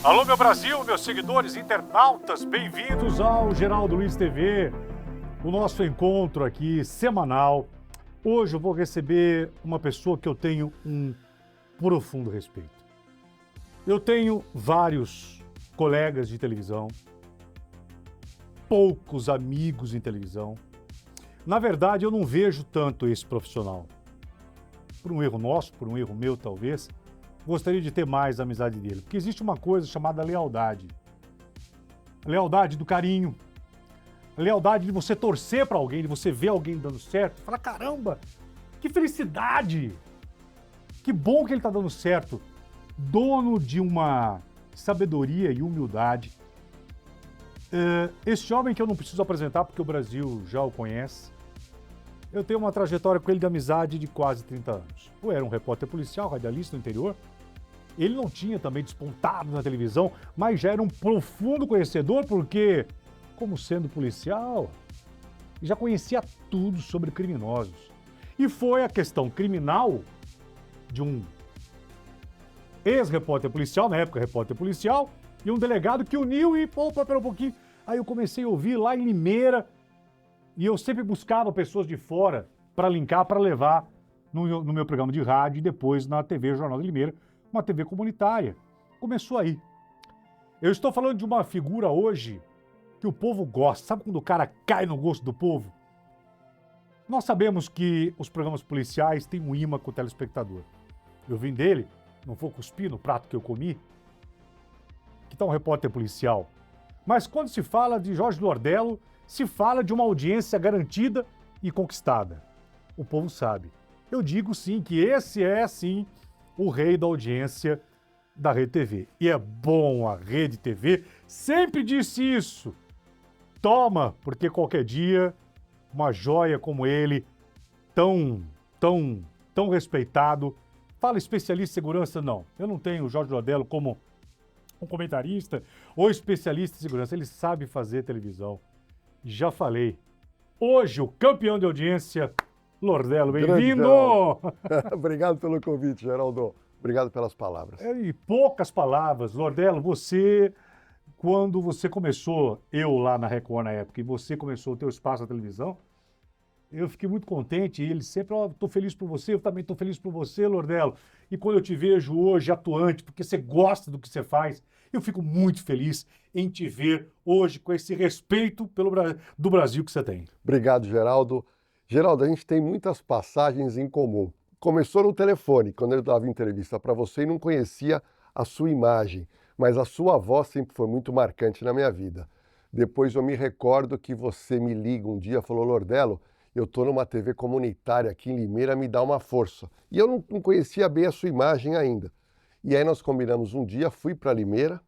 Alô, meu Brasil, meus seguidores, internautas, bem-vindos ao Geraldo Luiz TV, o nosso encontro aqui semanal. Hoje eu vou receber uma pessoa que eu tenho um profundo respeito. Eu tenho vários colegas de televisão, poucos amigos em televisão. Na verdade, eu não vejo tanto esse profissional. Por um erro nosso, por um erro meu talvez, gostaria de ter mais a amizade dele, porque existe uma coisa chamada lealdade. A lealdade do carinho, a lealdade de você torcer para alguém, de você ver alguém dando certo, e falar, caramba, que felicidade, que bom que ele está dando certo. Dono de uma sabedoria e humildade. Esse homem que eu não preciso apresentar porque o Brasil já o conhece. Eu tenho uma trajetória com ele de amizade de quase 30 anos. Eu era um repórter policial, radialista no interior. Ele não tinha também despontado na televisão, mas já era um profundo conhecedor porque, como sendo policial, já conhecia tudo sobre criminosos. E foi a questão criminal de um ex-repórter policial, na época repórter policial, e um delegado que uniu e, pera um pouquinho. Aí eu comecei a ouvir lá em Limeira, e eu sempre buscava pessoas de fora para linkar, para levar no meu programa de rádio e depois na TV Jornal de Limeira, uma TV comunitária. Começou aí. Eu estou falando de uma figura hoje que o povo gosta. Sabe quando o cara cai no gosto do povo? Nós sabemos que os programas policiais têm um imã com o telespectador. Eu vim dele, não vou cuspir no prato que eu comi, que tá um repórter policial. Mas quando se fala de Jorge Lordello, se fala de uma audiência garantida e conquistada. O povo sabe. Eu digo sim que esse é sim o rei da audiência da Rede TV. E é bom, a Rede TV sempre disse isso. Toma, porque qualquer dia uma joia como ele, tão respeitado. Fala especialista em segurança, não. Eu não tenho o Jorge Lordello como um comentarista ou especialista em segurança. Ele sabe fazer televisão. Já falei. Hoje, o campeão de audiência, Lordello, bem-vindo! Obrigado pelo convite, Geraldo. Obrigado pelas palavras. E poucas palavras. Lordello, você, quando você começou, eu lá na Record na época, e você começou o teu espaço na televisão, eu fiquei muito contente. E ele sempre, tô feliz por você, eu também tô feliz por você, Lordello. E quando eu te vejo hoje atuante, porque você gosta do que você faz, eu fico muito feliz em te ver hoje com esse respeito do Brasil que você tem. Obrigado, Geraldo. Geraldo, a gente tem muitas passagens em comum. Começou no telefone, quando eu dava entrevista para você e não conhecia a sua imagem, mas a sua voz sempre foi muito marcante na minha vida. Depois eu me recordo que você me liga um dia e falou, Lordello, eu estou numa TV comunitária aqui em Limeira, me dá uma força. E eu não conhecia bem a sua imagem ainda. E aí nós combinamos um dia, fui para Limeira,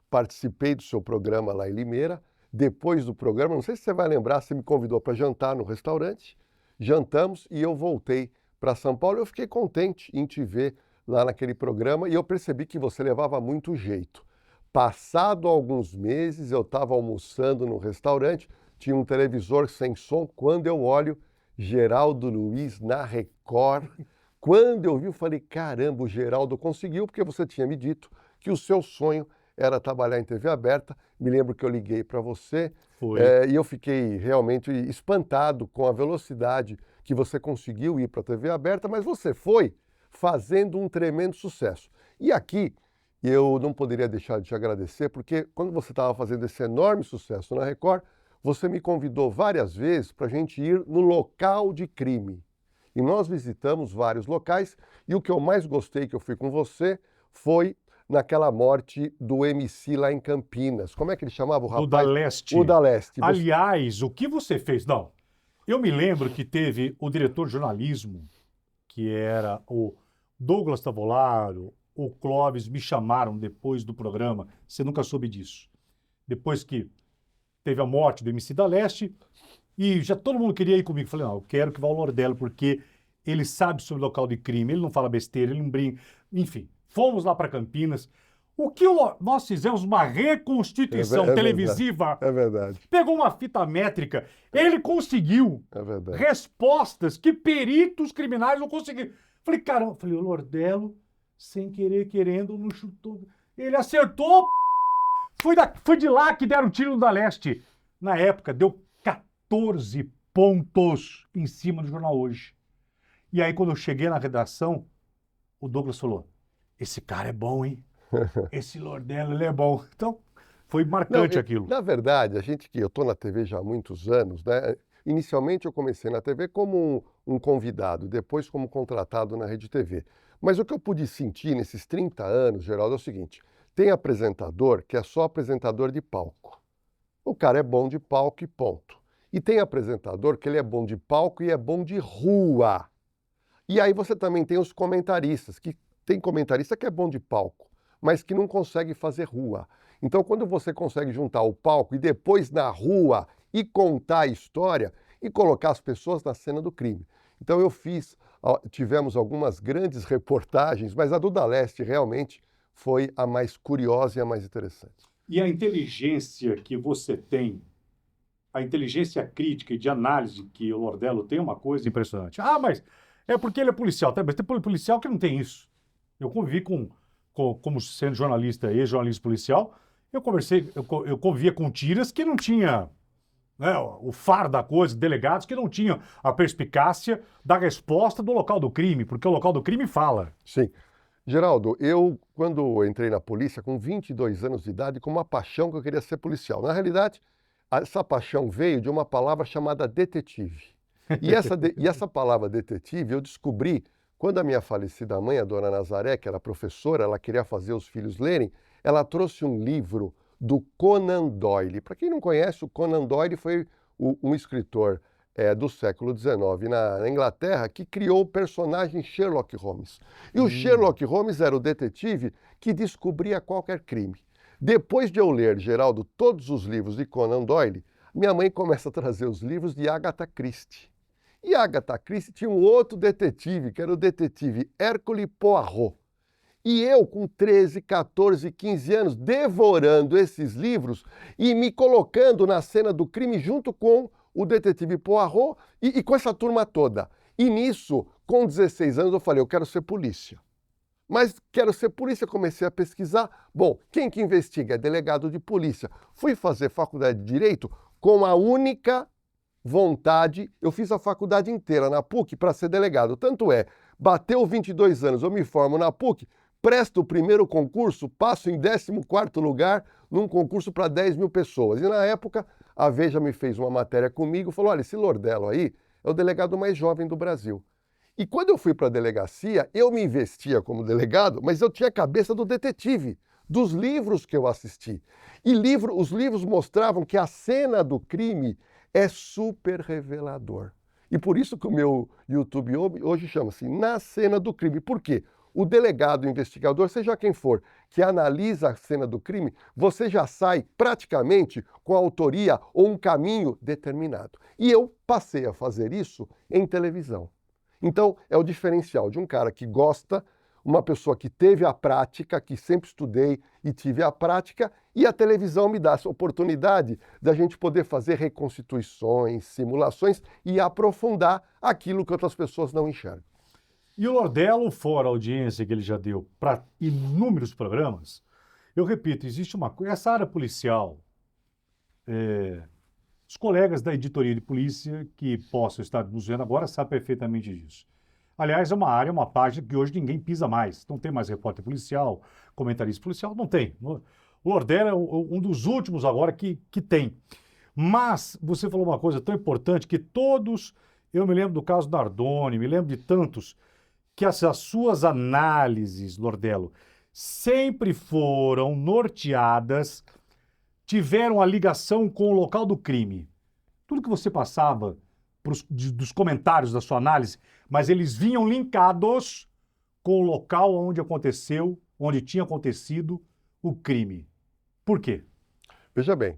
participei do seu programa lá em Limeira. Depois do programa, não sei se você vai lembrar, você me convidou para jantar no restaurante. Jantamos e eu voltei para São Paulo. Eu fiquei contente em te ver lá naquele programa e eu percebi que você levava muito jeito. Passado alguns meses, eu estava almoçando no restaurante, tinha um televisor sem som. Quando eu olho, Geraldo Luiz na Record. Quando eu vi, eu falei, caramba, o Geraldo conseguiu, porque você tinha me dito que o seu sonho era trabalhar em TV aberta. Me lembro que eu liguei para você e eu fiquei realmente espantado com a velocidade que você conseguiu ir para a TV aberta, mas você foi fazendo um tremendo sucesso. E aqui eu não poderia deixar de te agradecer, porque quando você estava fazendo esse enorme sucesso na Record, você me convidou várias vezes para a gente ir no local de crime. E nós visitamos vários locais e o que eu mais gostei, que eu fui com você, foi naquela morte do MC lá em Campinas. Como é que ele chamava o rapaz? O da Leste. O da Leste. Aliás, o que você fez? Não, eu me lembro que teve o diretor de jornalismo, que era o Douglas Tavolaro, o Clóvis, me chamaram depois do programa. Você nunca soube disso. Depois que teve a morte do MC da Leste, e já todo mundo queria ir comigo. Falei, não, eu quero que vá o Lordello, porque ele sabe sobre o local de crime, ele não fala besteira, ele não brinca. Enfim, fomos lá para Campinas. Nós fizemos uma reconstituição televisiva. É verdade. Pegou uma fita métrica, ele conseguiu respostas que peritos criminais não conseguiram. Falei, caramba, o Lordello, sem querer, querendo, não chutou. Ele acertou, Foi de lá que deram tiro no da Leste. Na época, deu 14 pontos em cima do Jornal Hoje. E aí, quando eu cheguei na redação, o Douglas falou, esse cara é bom, hein? Esse Lordello, ele é bom. Então, foi marcante aquilo. Na verdade, eu estou na TV já há muitos anos, né? Inicialmente eu comecei na TV como um convidado, depois como contratado na Rede TV. Mas o que eu pude sentir nesses 30 anos, Geraldo, é o seguinte, tem apresentador que é só apresentador de palco. O cara é bom de palco e ponto. E tem apresentador que ele é bom de palco e é bom de rua. E aí você também tem os comentaristas, que tem comentarista que é bom de palco, mas que não consegue fazer rua. Então, quando você consegue juntar o palco e depois na rua e contar a história e colocar as pessoas na cena do crime. Então, tivemos algumas grandes reportagens, mas a do Da Leste realmente foi a mais curiosa e a mais interessante. E a inteligência que você tem, a inteligência crítica e de análise que o Lordello tem, é uma coisa impressionante. Ah, mas é porque ele é policial. Mas tem policial que não tem isso. Eu convivi como sendo jornalista, ex-jornalista policial, eu convivia com tiras que não tinha, né, o faro da coisa, delegados que não tinham a perspicácia da resposta do local do crime, porque o local do crime fala. Sim. Geraldo, quando entrei na polícia, com 22 anos de idade, com uma paixão que eu queria ser policial. Na realidade, essa paixão veio de uma palavra chamada detetive. E essa palavra detetive eu descobri quando a minha falecida mãe, a dona Nazaré, que era professora, ela queria fazer os filhos lerem, ela trouxe um livro do Conan Doyle. Para quem não conhece, o Conan Doyle foi um escritor do século XIX na Inglaterra que criou o personagem Sherlock Holmes. E o Sherlock Holmes era o detetive que descobria qualquer crime. Depois de eu ler, Geraldo, todos os livros de Conan Doyle, minha mãe começa a trazer os livros de Agatha Christie. E Agatha Christie tinha um outro detetive, que era o detetive Hercule Poirot. E eu, com 13, 14, 15 anos, devorando esses livros e me colocando na cena do crime junto com o detetive Poirot e com essa turma toda. E nisso, com 16 anos, eu falei, eu quero ser polícia. Mas quero ser polícia, comecei a pesquisar. Bom, quem que investiga? É delegado de polícia. Fui fazer faculdade de Direito com a única vontade, eu fiz a faculdade inteira na PUC para ser delegado. Tanto é, bateu 22 anos, eu me formo na PUC, presto o primeiro concurso, passo em 14º lugar num concurso para 10 mil pessoas. E na época, a Veja me fez uma matéria comigo, falou, olha, esse Lordello aí é o delegado mais jovem do Brasil. E quando eu fui para a delegacia, eu me investia como delegado, mas eu tinha a cabeça do detetive, dos livros que eu assisti. E os livros mostravam que a cena do crime é super revelador. E por isso que o meu YouTube hoje chama-se Na Cena do Crime. Por quê? O delegado, o investigador, seja quem for, que analisa a cena do crime, você já sai praticamente com a autoria ou um caminho determinado. E eu passei a fazer isso em televisão. Então, é o diferencial de um cara que gosta, uma pessoa que teve a prática, que sempre estudei e tive a prática, e a televisão me dá essa oportunidade da gente poder fazer reconstituições, simulações e aprofundar aquilo que outras pessoas não enxergam. E o Lordello, fora a audiência que ele já deu para inúmeros programas, eu repito, existe uma coisa, essa área policial, os colegas da editoria de polícia que possam estar nos vendo agora sabem perfeitamente disso. Aliás, é uma área, uma página que hoje ninguém pisa mais. Não tem mais repórter policial, comentarista policial, não tem. O Lordello é um dos últimos agora que tem. Mas você falou uma coisa tão importante que eu me lembro do caso Nardoni, me lembro de tantos, que as suas análises, Lordello, sempre foram norteadas, tiveram a ligação com o local do crime. Tudo que você passava dos comentários da sua análise, mas eles vinham linkados com o local onde aconteceu, onde tinha acontecido o crime. Por quê? Veja bem,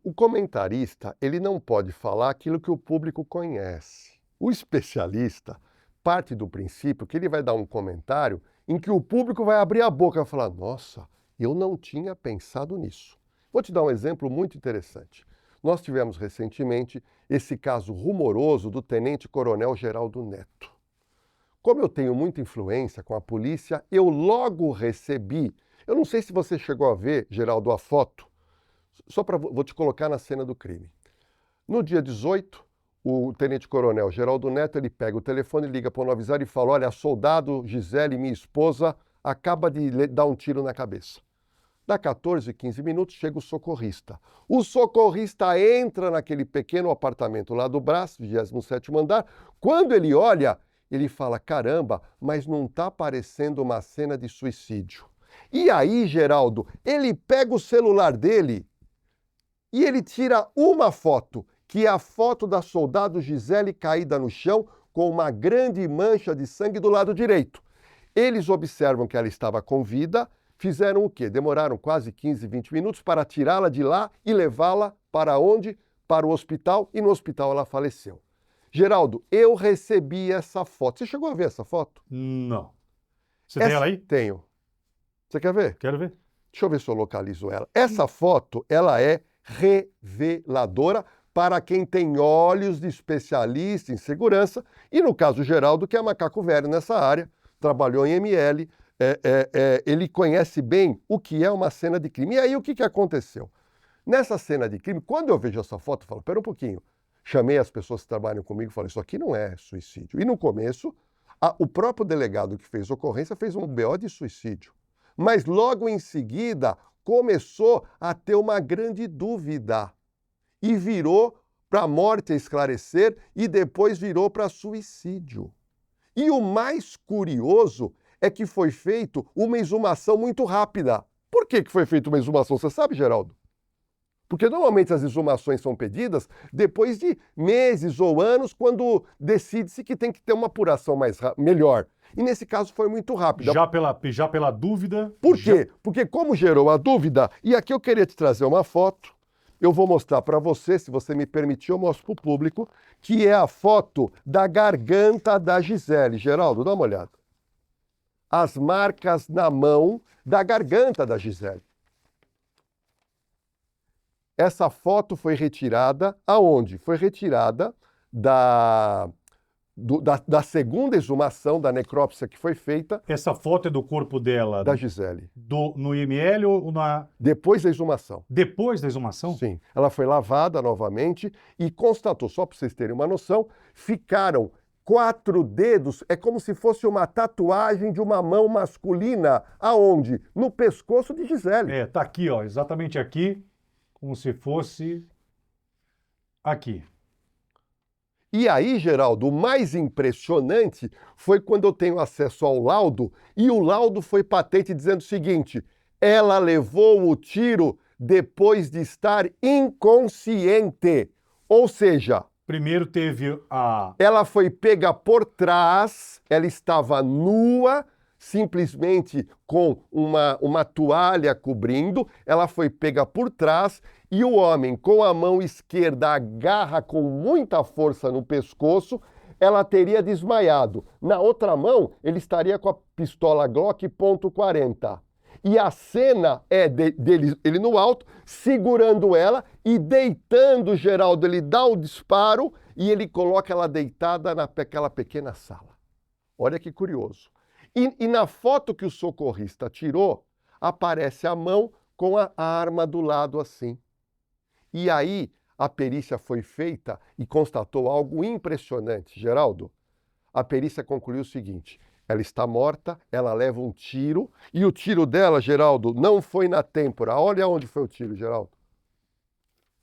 o comentarista ele não pode falar aquilo que o público conhece. O especialista parte do princípio que ele vai dar um comentário em que o público vai abrir a boca e falar, nossa, eu não tinha pensado nisso. Vou te dar um exemplo muito interessante. Nós tivemos recentemente esse caso rumoroso do tenente-coronel Geraldo Neto. Como eu tenho muita influência com a polícia, eu logo recebi Eu não sei se você chegou a ver, Geraldo, a foto, vou te colocar na cena do crime. No dia 18, o tenente-coronel Geraldo Neto, ele pega o telefone, liga para o noviçário e fala, olha, a soldado Gisele, minha esposa, acaba de dar um tiro na cabeça. Dá 14, 15 minutos, chega o socorrista. O socorrista entra naquele pequeno apartamento lá do Brás, 27º andar. Quando ele olha, ele fala, caramba, mas não está parecendo uma cena de suicídio. E aí, Geraldo, ele pega o celular dele e ele tira uma foto, que é a foto da soldado Gisele caída no chão com uma grande mancha de sangue do lado direito. Eles observam que ela estava com vida, fizeram o quê? Demoraram quase 15, 20 minutos para tirá-la de lá e levá-la para onde? Para o hospital, e no hospital ela faleceu. Geraldo, eu recebi essa foto. Você chegou a ver essa foto? Não. Você tem ela aí? Tenho. Você quer ver? Quero ver. Deixa eu ver se eu localizo ela. Essa foto, ela é reveladora para quem tem olhos de especialista em segurança, e no caso Geraldo, que é macaco velho nessa área, trabalhou em ML, ele conhece bem o que é uma cena de crime. E aí o que aconteceu? Nessa cena de crime, quando eu vejo essa foto, eu falo, pera um pouquinho, chamei as pessoas que trabalham comigo e falei, isso aqui não é suicídio. E no começo, o próprio delegado que fez a ocorrência fez um BO de suicídio. Mas logo em seguida, começou a ter uma grande dúvida. E virou para morte a esclarecer e depois virou para suicídio. E o mais curioso é que foi feito uma exumação muito rápida. Por que foi feita uma exumação? Você sabe, Geraldo? Porque normalmente as exumações são pedidas depois de meses ou anos, quando decide-se que tem que ter uma apuração melhor. E nesse caso foi muito rápido. Já pela dúvida... Por quê? Porque como gerou a dúvida, e aqui eu queria te trazer uma foto, eu vou mostrar para você, se você me permitir, eu mostro para o público, que é a foto da garganta da Gisele. Geraldo, dá uma olhada. As marcas na mão da garganta da Gisele. Essa foto foi retirada aonde? Foi retirada da segunda exumação, da necrópsia que foi feita. Essa foto é do corpo dela? Da Gisele. No IML ou na... Depois da exumação. Depois da exumação? Sim. Ela foi lavada novamente e constatou, só para vocês terem uma noção, ficaram 4 dedos, é como se fosse uma tatuagem de uma mão masculina. Aonde? No pescoço de Gisele. Tá aqui, ó, exatamente aqui, como se fosse aqui. E aí, Geraldo, o mais impressionante foi quando eu tenho acesso ao laudo, e o laudo foi patente dizendo o seguinte, ela levou o tiro depois de estar inconsciente. Ou seja... Primeiro teve a... Ela foi pega por trás, ela estava nua, simplesmente com uma toalha cobrindo, ela foi pega por trás e o homem, com a mão esquerda, agarra com muita força no pescoço, ela teria desmaiado. Na outra mão, ele estaria com a pistola Glock .40. E a cena é dele, ele no alto, segurando ela e deitando, Geraldo, ele dá o disparo e ele coloca ela deitada naquela pequena sala. Olha que curioso. E na foto que o socorrista tirou, aparece a mão com a arma do lado assim. E aí a perícia foi feita e constatou algo impressionante, Geraldo. A perícia concluiu o seguinte, ela está morta, ela leva um tiro, e o tiro dela, Geraldo, não foi na têmpora. Olha onde foi o tiro, Geraldo.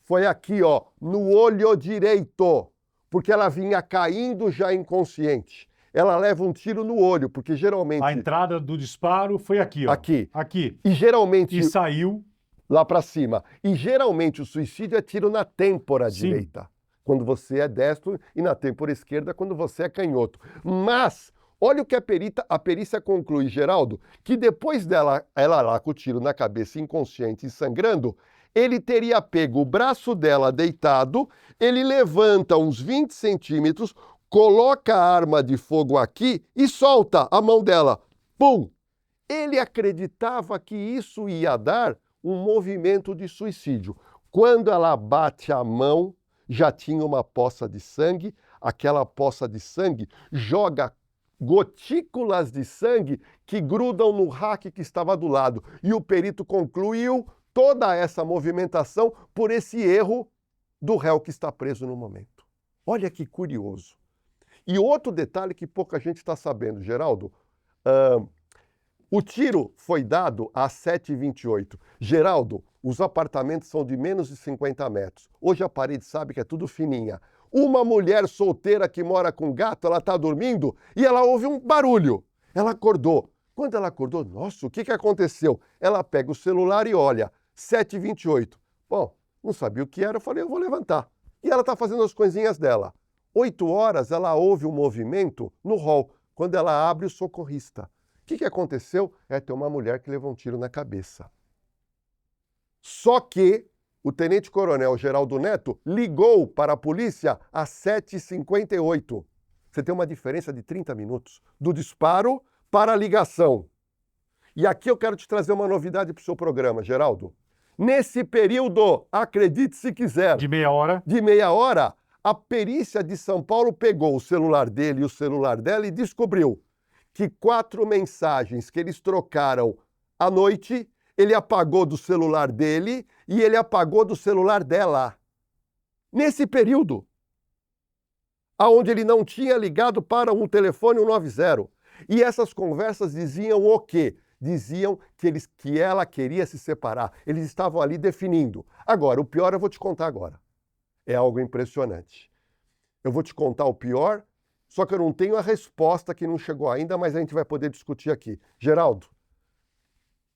Foi aqui, ó, no olho direito, porque ela vinha caindo já inconsciente. Ela leva um tiro no olho, porque geralmente... A entrada do disparo foi aqui, ó. Aqui. Aqui. E geralmente... E saiu... Lá para cima. E geralmente o suicídio é tiro na têmpora direita, quando você é destro, e na têmpora esquerda, quando você é canhoto. Mas... Olha o que a perícia conclui, Geraldo, que depois dela, ela lá com o tiro na cabeça, inconsciente e sangrando, ele teria pego o braço dela deitado, ele levanta uns 20 centímetros, coloca a arma de fogo aqui e solta a mão dela. Pum! Ele acreditava que isso ia dar um movimento de suicídio. Quando ela bate a mão, já tinha uma poça de sangue, aquela poça de sangue joga gotículas de sangue que grudam no rack que estava do lado. E o perito concluiu toda essa movimentação por esse erro do réu que está preso no momento. Olha que curioso. E outro detalhe que pouca gente está sabendo, Geraldo, o tiro foi dado às 7h28. Geraldo, os apartamentos são de menos de 50 metros. Hoje a parede sabe que é tudo fininha. Uma mulher solteira que mora com gato, ela está dormindo e ela ouve um barulho. Ela acordou. Quando ela acordou, nossa, o que aconteceu? Ela pega o celular e olha, 7h28. Bom, não sabia o que era, eu falei, eu vou levantar. E ela está fazendo as coisinhas dela. 8 horas, ela ouve um movimento no hall, quando ela abre o socorrista. O que aconteceu? Tem uma mulher que levou um tiro na cabeça. Só que o tenente-coronel Geraldo Neto ligou para a polícia às 7h58. Você tem uma diferença de 30 minutos do disparo para a ligação. E aqui eu quero te trazer uma novidade para o seu programa, Geraldo. Nesse período, acredite se quiser, De meia hora, a perícia de São Paulo pegou o celular dele e o celular dela e descobriu que 4 mensagens que eles trocaram à noite, ele apagou do celular dele e ele apagou do celular dela. Nesse período, aonde ele não tinha ligado para um telefone 190. E essas conversas diziam o quê? Diziam que ela queria se separar. Eles estavam ali definindo. Agora, o pior eu vou te contar agora. É algo impressionante. Eu vou te contar o pior, só que eu não tenho a resposta que não chegou ainda, mas a gente vai poder discutir aqui. Geraldo,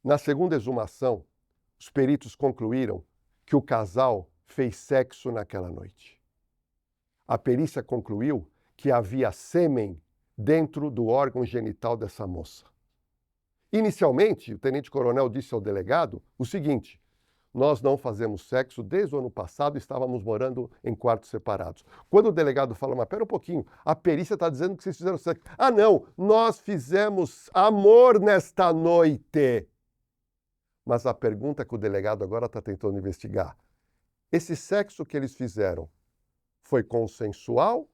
na segunda exumação, os peritos concluíram que o casal fez sexo naquela noite. A perícia concluiu que havia sêmen dentro do órgão genital dessa moça. Inicialmente, o tenente-coronel disse ao delegado o seguinte: nós não fazemos sexo desde o ano passado, estávamos morando em quartos separados. Quando o delegado fala, mas pera um pouquinho, a perícia está dizendo que vocês fizeram sexo. Ah, não, nós fizemos amor nesta noite. Mas a pergunta que o delegado agora está tentando investigar, esse sexo que eles fizeram foi consensual?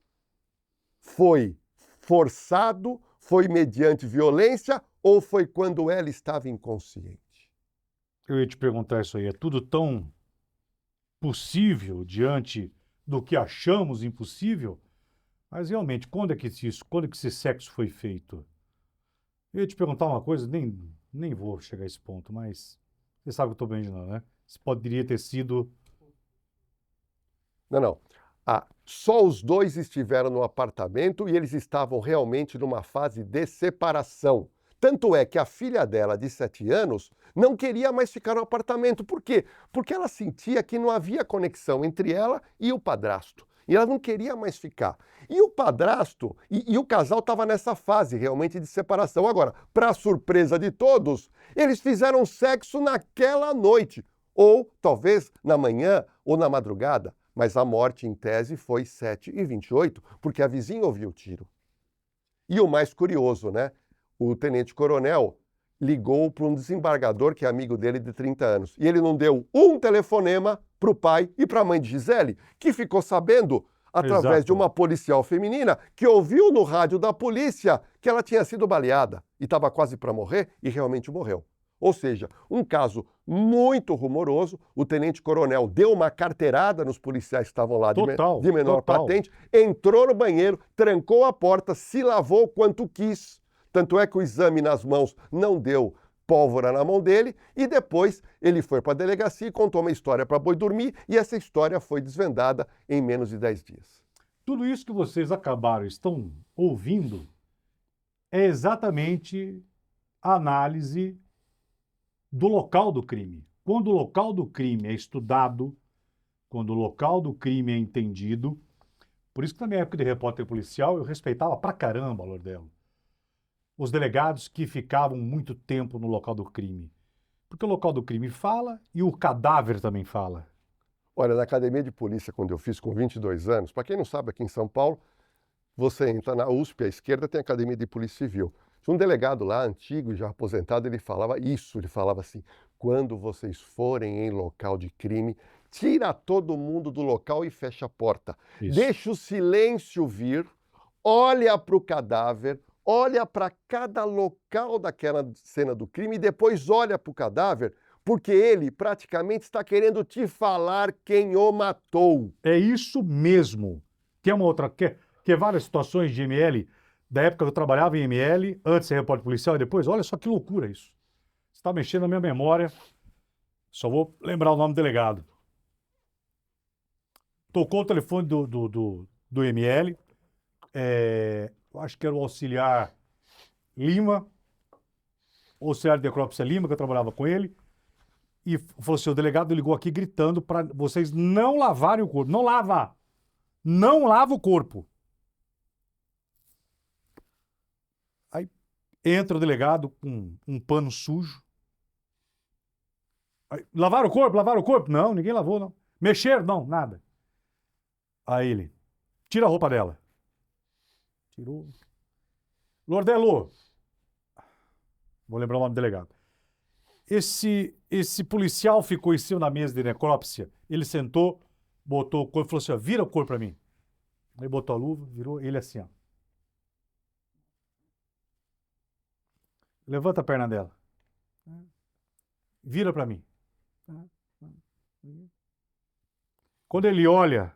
Foi forçado? Foi mediante violência? Ou foi quando ela estava inconsciente? eu ia te perguntar isso aí. É tudo tão possível diante do que achamos impossível? Mas realmente, quando é que esse sexo foi feito? Eu ia te perguntar uma coisa, nem vou chegar a esse ponto, mas você sabe que eu estou bem de não, né? Isso poderia ter sido... Não. Só os dois estiveram no apartamento e eles estavam realmente numa fase de separação. Tanto é que a filha dela, de 7 anos, não queria mais ficar no apartamento. Por quê? Porque ela sentia que não havia conexão entre ela e o padrasto. E ela não queria mais ficar. E o padrasto e o casal estavam nessa fase realmente de separação. Agora, para surpresa de todos, eles fizeram sexo naquela noite. Ou talvez na manhã ou na madrugada. Mas a morte, em tese, foi 7h28, porque a vizinha ouviu o tiro. E o mais curioso, né? O tenente-coronel ligou para um desembargador que é amigo dele de 30 anos. E ele não deu um telefonema para o pai e para a mãe de Gisele, que ficou sabendo através de uma policial feminina que ouviu no rádio da polícia que ela tinha sido baleada e estava quase para morrer e realmente morreu. Ou seja, um caso muito rumoroso. O tenente-coronel deu uma carteirada nos policiais que estavam lá de menor patente, entrou no banheiro, trancou a porta, se lavou quanto quis. Tanto é que o exame nas mãos não deu pólvora na mão dele, e depois ele foi para a delegacia e contou uma história para boi dormir, e essa história foi desvendada em menos de 10 dias. Tudo isso que vocês estão ouvindo, é exatamente a análise do local do crime. Quando o local do crime é estudado, quando o local do crime é entendido, por isso que na minha época de repórter policial eu respeitava pra caramba, Lordelo, os delegados que ficavam muito tempo no local do crime. Porque o local do crime fala e o cadáver também fala. Olha, na academia de polícia, quando eu fiz com 22 anos, para quem não sabe, aqui em São Paulo, você entra na USP, à esquerda tem a academia de polícia civil. Tinha um delegado lá, antigo, já aposentado, ele falava assim: quando vocês forem em local de crime, tira todo mundo do local e fecha a porta. Isso. Deixa o silêncio vir, olha para o cadáver, olha para cada local daquela cena do crime e depois olha para o cadáver, porque ele praticamente está querendo te falar quem o matou. É isso mesmo. Quer uma outra, quer várias situações de ML, da época que eu trabalhava em ML, antes de ser repórter policial e depois, olha só que loucura isso. Você está mexendo na minha memória, só vou lembrar o nome do delegado. Tocou o telefone do ML, eu acho que era o auxiliar Lima, auxiliar de necrópsia Lima, que eu trabalhava com ele, e falou assim, o delegado ligou aqui gritando para vocês não lavarem o corpo. Não lava! Não lava o corpo. Aí entra o delegado com um pano sujo. Aí, lavaram o corpo? Lavaram o corpo? Não, ninguém lavou, não. Mexeram? Não, nada. Aí ele, tira a roupa dela. Tirou. Lordelo. Vou lembrar o nome do delegado. Esse policial ficou em cima da mesa de necrópsia. Ele sentou, botou o corpo e falou assim, ó, vira o corpo pra mim. Aí botou a luva, virou ele assim, ó. Levanta a perna dela. Vira pra mim. Quando ele olha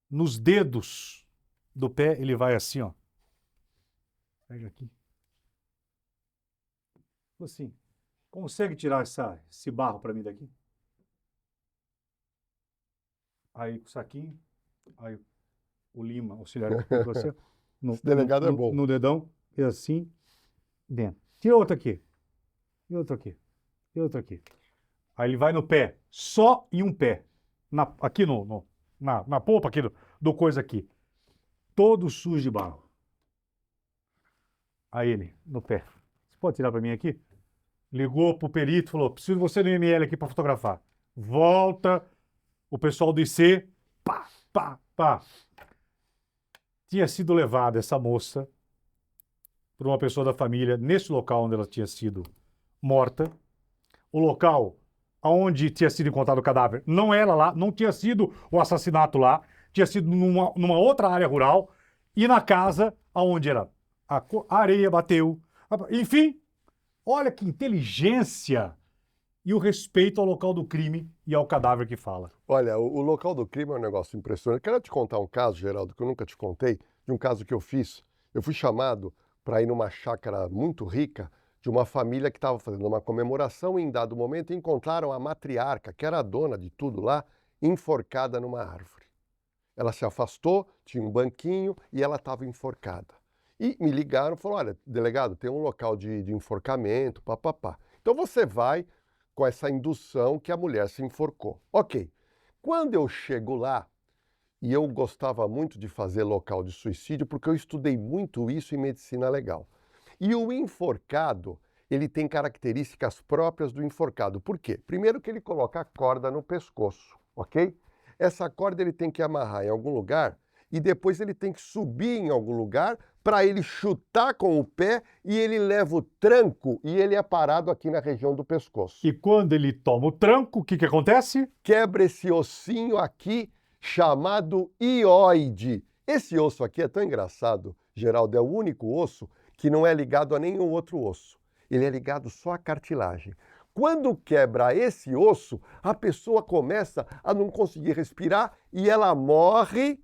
nos dedos do pé, ele vai assim, ó. Pega aqui. Assim, consegue tirar esse barro pra mim daqui? Aí com o saquinho, aí o Lima, auxiliar, você, Esse delegado é bom. no dedão, e assim, dentro. Tira outro aqui. E outro aqui. E outro aqui. Aí ele vai no pé, só em um pé. Aqui na polpa aqui do coisa aqui. Todo sujo de barro. Aí ele, no pé. Você pode tirar pra mim aqui? Ligou pro perito, falou, preciso de você no ML aqui pra fotografar. Volta, o pessoal do IC, pá, pá, pá. Tinha sido levada essa moça por uma pessoa da família nesse local onde ela tinha sido morta. O local onde tinha sido encontrado o cadáver não era lá, não tinha sido o assassinato lá, tinha sido numa outra área rural e na casa onde era a areia bateu. Enfim, olha que inteligência e o respeito ao local do crime e ao cadáver que fala. Olha, o local do crime é um negócio impressionante. Quero te contar um caso, Geraldo, que eu nunca te contei, de um caso que eu fiz. Eu fui chamado para ir numa chácara muito rica de uma família que estava fazendo uma comemoração e em dado momento encontraram a matriarca, que era a dona de tudo lá, enforcada numa árvore. Ela se afastou, tinha um banquinho e ela estava enforcada. E me ligaram e falaram, olha, delegado, tem um local de enforcamento, papapá. Então você vai com essa indução que a mulher se enforcou. Ok. Quando eu chego lá, e eu gostava muito de fazer local de suicídio, porque eu estudei muito isso em medicina legal. E o enforcado, ele tem características próprias do enforcado. Por quê? Primeiro que ele coloca a corda no pescoço, ok? Essa corda ele tem que amarrar em algum lugar e depois ele tem que subir em algum lugar para ele chutar com o pé e ele leva o tranco e ele é parado aqui na região do pescoço. E quando ele toma o tranco, o que acontece? Quebra esse ossinho aqui chamado ióide. Esse osso aqui é tão engraçado, Geraldo, é o único osso que não é ligado a nenhum outro osso. Ele é ligado só à cartilagem. Quando quebra esse osso, a pessoa começa a não conseguir respirar e ela morre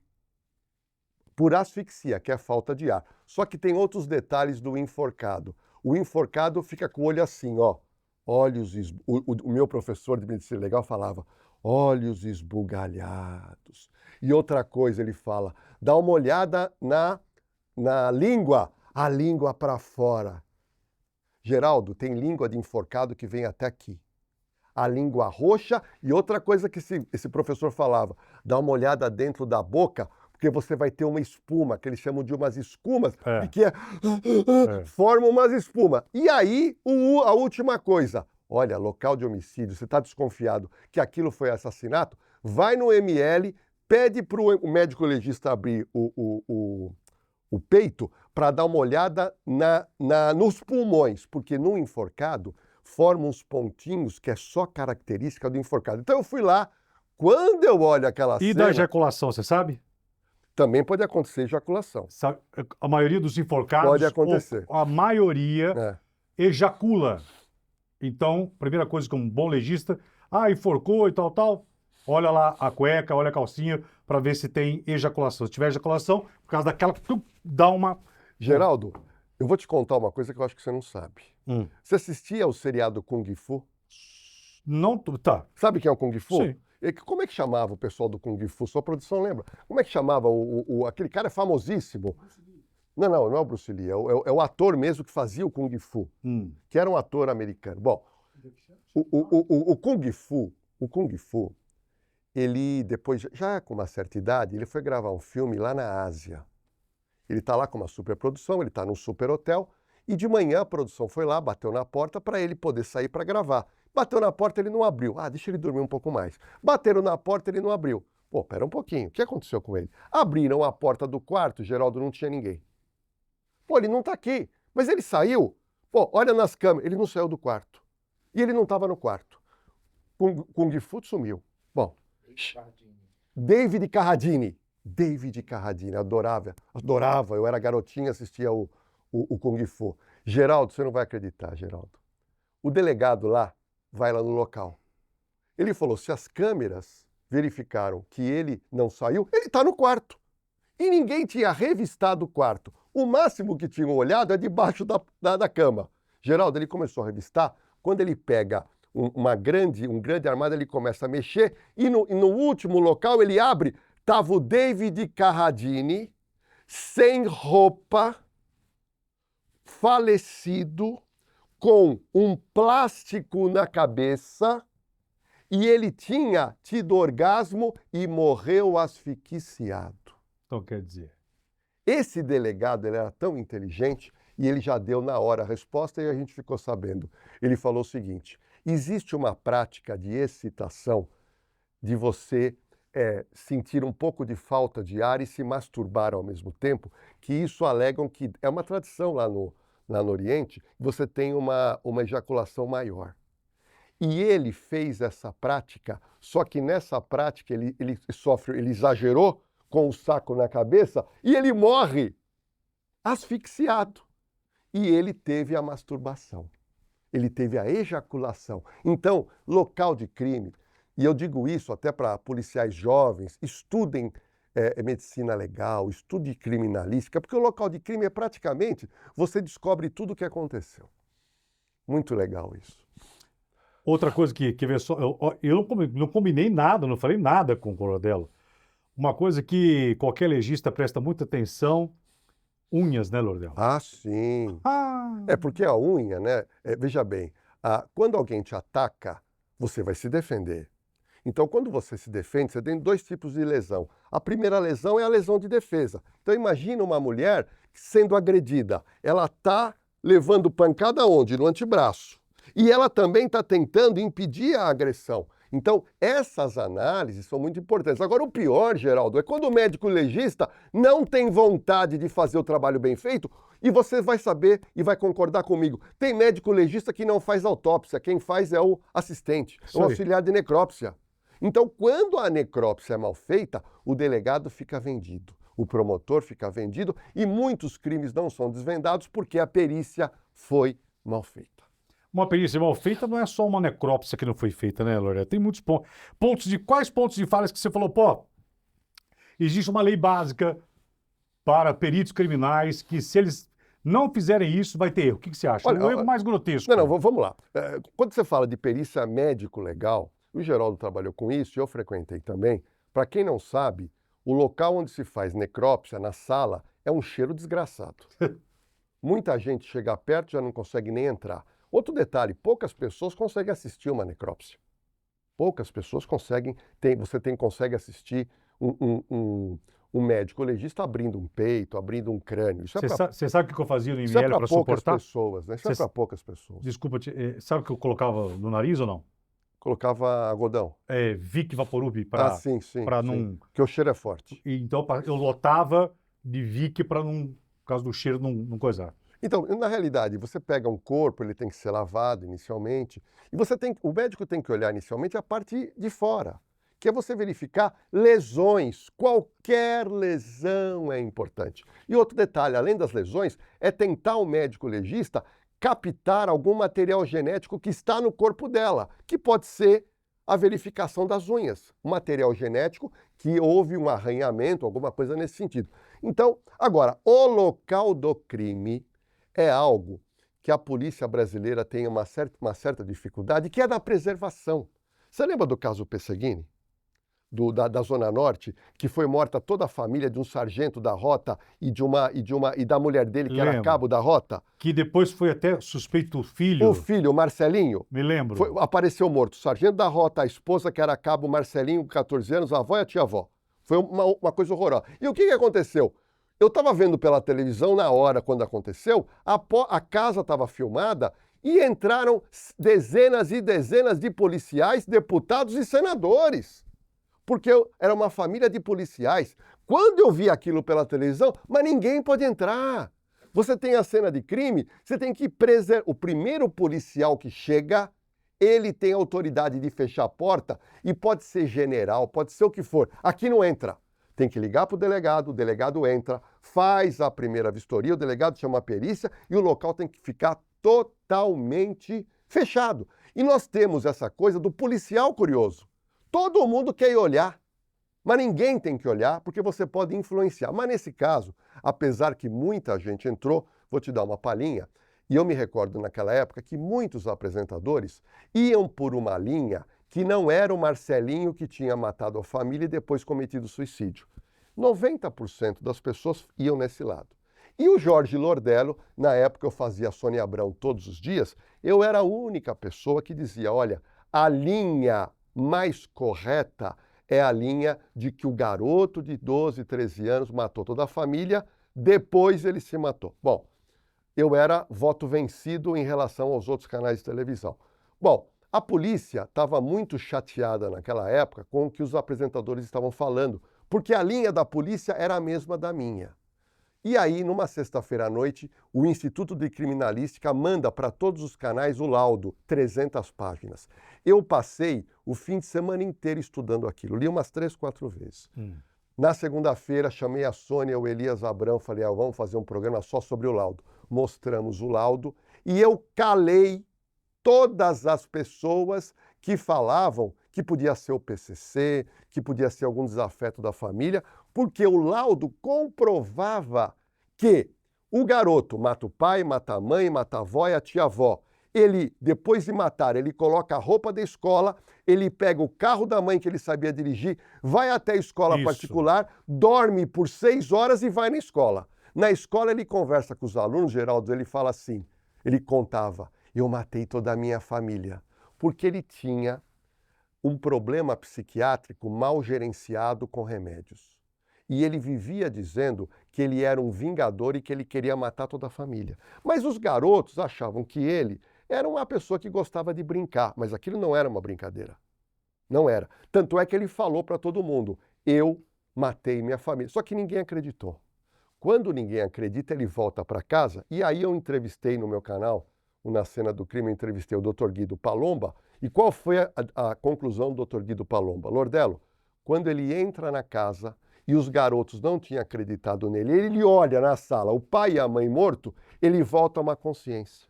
por asfixia, que é falta de ar. Só que tem outros detalhes do enforcado. O enforcado fica com o olho assim, ó. Olhos o meu professor de medicina legal falava, olhos esbugalhados. E outra coisa ele fala, dá uma olhada na língua, a língua para fora. Geraldo, tem língua de enforcado que vem até aqui. A língua roxa e outra coisa que esse professor falava, dá uma olhada dentro da boca, porque você vai ter uma espuma, que eles chamam de umas escumas, que forma umas espumas. E aí, a última coisa, olha, local de homicídio, você está desconfiado que aquilo foi assassinato, vai no ML, pede para o médico legista abrir o peito para dar uma olhada nos pulmões, porque no enforcado forma uns pontinhos que é só característica do enforcado. Então eu fui lá, quando eu olho aquela cena... E da ejaculação, você sabe? Também pode acontecer ejaculação. A maioria dos enforcados, Pode acontecer. a maioria É. ejacula. Então, primeira coisa que um bom legista, enforcou e tal, olha lá a cueca, olha a calcinha, para ver se tem ejaculação. Se tiver ejaculação, por causa daquela, dá uma... Geraldo, eu vou te contar uma coisa que eu acho que você não sabe. Hum. Você assistia ao seriado Kung Fu? Não, tá. Sabe quem é o Kung Fu? Sim. Como é que chamava o pessoal do Kung Fu? Sua produção lembra? Como é que chamava aquele cara famosíssimo? Não é o Bruce Lee, é o ator mesmo que fazia o Kung Fu, que era um ator americano. Bom, o Kung Fu, ele depois, já com uma certa idade, ele foi gravar um filme lá na Ásia. Ele está lá com uma superprodução, ele está num super hotel, e de manhã a produção foi lá, bateu na porta para ele poder sair para gravar. Bateu na porta, ele não abriu. Deixa ele dormir um pouco mais. Bateram na porta, ele não abriu. Pô, pera um pouquinho, o que aconteceu com ele? Abriram a porta do quarto, Geraldo, não tinha ninguém. Pô, ele não está aqui, mas ele saiu. Pô, olha nas câmeras, ele não saiu do quarto. E ele não estava no quarto. Kung Fu sumiu. Bom, David Carradine, adorava, eu era garotinho, assistia o Kung Fu. Geraldo, você não vai acreditar, Geraldo. O delegado lá vai lá no local. Ele falou, se as câmeras verificaram que ele não saiu, ele está no quarto. E ninguém tinha revistado o quarto. O máximo que tinham olhado é debaixo da cama. Geraldo, ele começou a revistar, quando ele pega um grande armário, ele começa a mexer, e no último local ele abre, estava o David Carradine, sem roupa, falecido, com um plástico na cabeça, e ele tinha tido orgasmo e morreu asfixiado. Então, quer dizer... Esse delegado, ele era tão inteligente, e ele já deu na hora a resposta e a gente ficou sabendo. Ele falou o seguinte, existe uma prática de excitação, de você sentir um pouco de falta de ar e se masturbar ao mesmo tempo, que isso alegam que é uma tradição lá no Oriente, você tem uma ejaculação maior. E ele fez essa prática, só que nessa prática ele exagerou com o saco na cabeça e ele morre asfixiado. E ele teve a masturbação, ele teve a ejaculação. Então, local de crime, e eu digo isso até para policiais jovens, estudem medicina legal, estude criminalística, porque o local de crime é praticamente, você descobre tudo o que aconteceu. Muito legal isso. Outra coisa que vê só, eu não combinei nada, não falei nada com o Corrodelo. Uma coisa que qualquer legista presta muita atenção, unhas, né, Lordelo? Sim. É porque a unha, né? Veja bem, quando alguém te ataca, você vai se defender. Então, quando você se defende, você tem dois tipos de lesão. A primeira lesão é a lesão de defesa. Então, imagina uma mulher sendo agredida. Ela está levando pancada onde? No antebraço. E ela também está tentando impedir a agressão. Então, essas análises são muito importantes. Agora, o pior, Geraldo, é quando o médico legista não tem vontade de fazer o trabalho bem feito, e você vai saber e vai concordar comigo. Tem médico legista que não faz autópsia, quem faz é o assistente, o auxiliar de necrópsia. Então, quando a necrópsia é mal feita, o delegado fica vendido, o promotor fica vendido, e muitos crimes não são desvendados porque a perícia foi mal feita. Uma perícia mal feita não é só uma necrópsia que não foi feita, né, Lorena? Tem muitos pontos. Quais pontos de falhas que você falou, existe uma lei básica para peritos criminais que, se eles não fizerem isso, vai ter erro. O que você acha? O erro mais grotesco. Não, vamos lá. Quando você fala de perícia médico-legal, o Geraldo trabalhou com isso e eu frequentei também. Para quem não sabe, o local onde se faz necrópsia, na sala, é um cheiro desgraçado. Muita gente chega perto e já não consegue nem entrar. Outro detalhe, poucas pessoas conseguem assistir uma necrópsia. Poucas pessoas conseguem, consegue assistir um médico legista abrindo um peito, abrindo um crânio. Você sabe o que eu fazia no IML para suportar? Pessoas, né? Isso é para poucas pessoas. Desculpa, sabe o que eu colocava no nariz ou não? Colocava algodão. Vic Vaporub para sim. não... Porque o cheiro é forte. Então eu lotava de Vic para não, por causa do cheiro, não coisar. Então, na realidade, você pega um corpo, ele tem que ser lavado inicialmente, e o médico tem que olhar inicialmente a parte de fora, que é você verificar lesões. Qualquer lesão é importante. E outro detalhe, além das lesões, é tentar o médico legista captar algum material genético que está no corpo dela, que pode ser a verificação das unhas, um material genético que houve um arranhamento, alguma coisa nesse sentido. Então, agora, o local do crime é algo que a polícia brasileira tem uma certa dificuldade, que é da preservação. Você lembra do caso Pesseguini? Da Zona Norte, que foi morta toda a família de um sargento da rota e da mulher dele, que era cabo da rota? Que depois foi até suspeito o filho. O filho, o Marcelinho. Me lembro. Apareceu morto. O sargento da rota, a esposa, que era cabo Marcelinho, 14 anos, a avó e a tia-avó. Foi uma coisa horrorosa. E o que aconteceu? Eu estava vendo pela televisão na hora, quando aconteceu, a casa estava filmada e entraram dezenas e dezenas de policiais, deputados e senadores. Porque era uma família de policiais. Quando eu vi aquilo pela televisão, mas ninguém pode entrar. Você tem a cena de crime, você tem que preservar. O primeiro policial que chega, ele tem autoridade de fechar a porta e pode ser general, pode ser o que for. Aqui não entra. Tem que ligar para o delegado entra, faz a primeira vistoria, o delegado chama a perícia e o local tem que ficar totalmente fechado. E nós temos essa coisa do policial curioso. Todo mundo quer ir olhar, mas ninguém tem que olhar porque você pode influenciar. Mas nesse caso, apesar que muita gente entrou, vou te dar uma palhinha, e eu me recordo naquela época que muitos apresentadores iam por uma linha que não era o Marcelinho que tinha matado a família e depois cometido suicídio. 90% das pessoas iam nesse lado. E o Jorge Lordello, na época eu fazia a Sônia Abrão todos os dias, eu era a única pessoa que dizia, olha, a linha mais correta é a linha de que o garoto de 12, 13 anos matou toda a família, depois ele se matou. Bom, eu era voto vencido em relação aos outros canais de televisão. Bom, a polícia estava muito chateada naquela época com o que os apresentadores estavam falando, porque a linha da polícia era a mesma da minha. E aí, numa sexta-feira à noite, o Instituto de Criminalística manda para todos os canais o laudo, 300 páginas. Eu passei o fim de semana inteiro estudando aquilo, li umas 3, 4 vezes. Na segunda-feira, chamei a Sônia e o Elias Abrão, falei, vamos fazer um programa só sobre o laudo. Mostramos o laudo e eu calei todas as pessoas que falavam que podia ser o PCC, que podia ser algum desafeto da família, porque o laudo comprovava que o garoto mata o pai, mata a mãe, mata a avó e a tia-avó. Ele, depois de matar, ele coloca a roupa da escola, ele pega o carro da mãe que ele sabia dirigir, vai até a escola particular, dorme por 6 horas e vai na escola. Na escola ele conversa com os alunos, Geraldo, ele fala assim, ele contava, eu matei toda a minha família, porque ele tinha um problema psiquiátrico mal gerenciado com remédios. E ele vivia dizendo que ele era um vingador e que ele queria matar toda a família. Mas os garotos achavam que ele era uma pessoa que gostava de brincar, mas aquilo não era uma brincadeira. Não era. Tanto é que ele falou para todo mundo, eu matei minha família. Só que ninguém acreditou. Quando ninguém acredita, ele volta para casa, e aí eu entrevistei no meu canal, Na Cena do Crime, eu entrevistei o Dr. Guido Palomba, e qual foi a conclusão do Dr. Guido Palomba? Lordello, quando ele entra na casa e os garotos não tinham acreditado nele, ele olha na sala, o pai e a mãe morto, ele volta a uma consciência.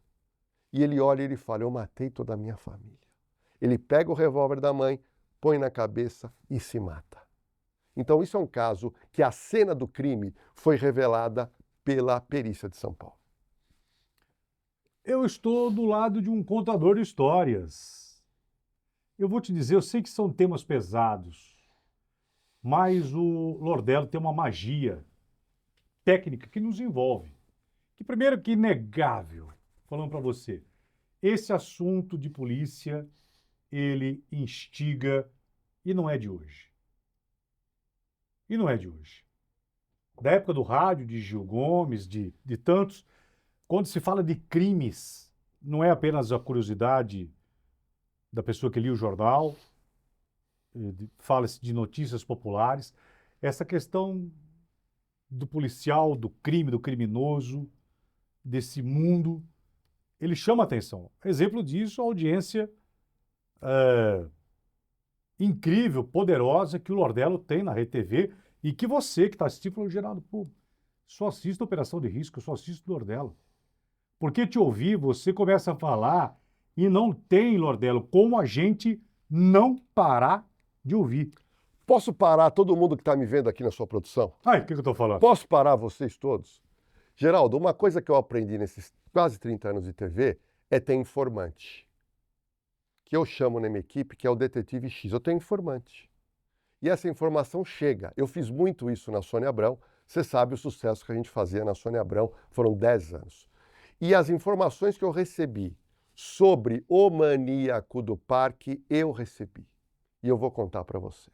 E ele olha e ele fala, eu matei toda a minha família. Ele pega o revólver da mãe, põe na cabeça e se mata. Então isso é um caso que a cena do crime foi revelada pela perícia de São Paulo. Eu estou do lado de um contador de histórias. Eu vou te dizer, eu sei que são temas pesados, mas o Lordello tem uma magia técnica que nos envolve. Que primeiro que inegável, falando para você, esse assunto de polícia, ele instiga, e não é de hoje. E não é de hoje. Da época do rádio, de Gil Gomes, de tantos, quando se fala de crimes, não é apenas a curiosidade da pessoa que lia o jornal, fala-se de notícias populares, essa questão do policial, do crime, do criminoso, desse mundo, ele chama atenção. Exemplo disso, a audiência incrível, poderosa que o Lordello tem na Rede TV e que você que está assistindo falou, Geraldo, pô, só assisto Operação de Risco, só assisto Lordello. Porque te ouvir, você começa a falar e não tem, Lordello, como a gente não parar de ouvir. Posso parar todo mundo que está me vendo aqui na sua produção? Ai, o que eu estou falando? Posso parar vocês todos? Geraldo, uma coisa que eu aprendi nesses quase 30 anos de TV é ter informante. Que eu chamo na minha equipe, que é o detetive X. Eu tenho informante. E essa informação chega. Eu fiz muito isso na Sônia Abrão. Você sabe o sucesso que a gente fazia na Sônia Abrão. Foram 10 anos. E as informações que eu recebi sobre o maníaco do parque, eu recebi. E eu vou contar para você.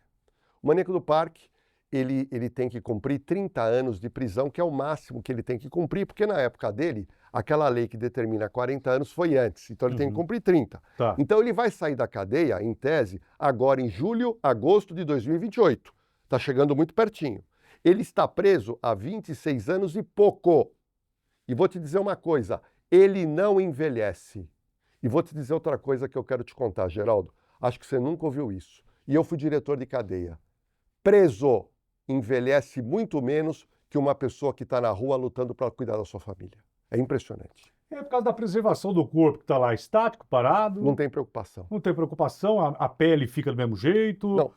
O maníaco do parque, ele tem que cumprir 30 anos de prisão, que é o máximo que ele tem que cumprir, porque na época dele, aquela lei que determina 40 anos foi antes, então ele tem que cumprir 30. Tá. Então ele vai sair da cadeia, em tese, agora em julho, agosto de 2028. Está chegando muito pertinho. Ele está preso há 26 anos e pouco. E vou te dizer uma coisa, ele não envelhece. E vou te dizer outra coisa que eu quero te contar, Geraldo. Acho que você nunca ouviu isso. E eu fui diretor de cadeia. Preso envelhece muito menos que uma pessoa que está na rua lutando para cuidar da sua família. É impressionante. É por causa da preservação do corpo que está lá estático, parado. Não tem preocupação. Não tem preocupação, a pele fica do mesmo jeito. Não,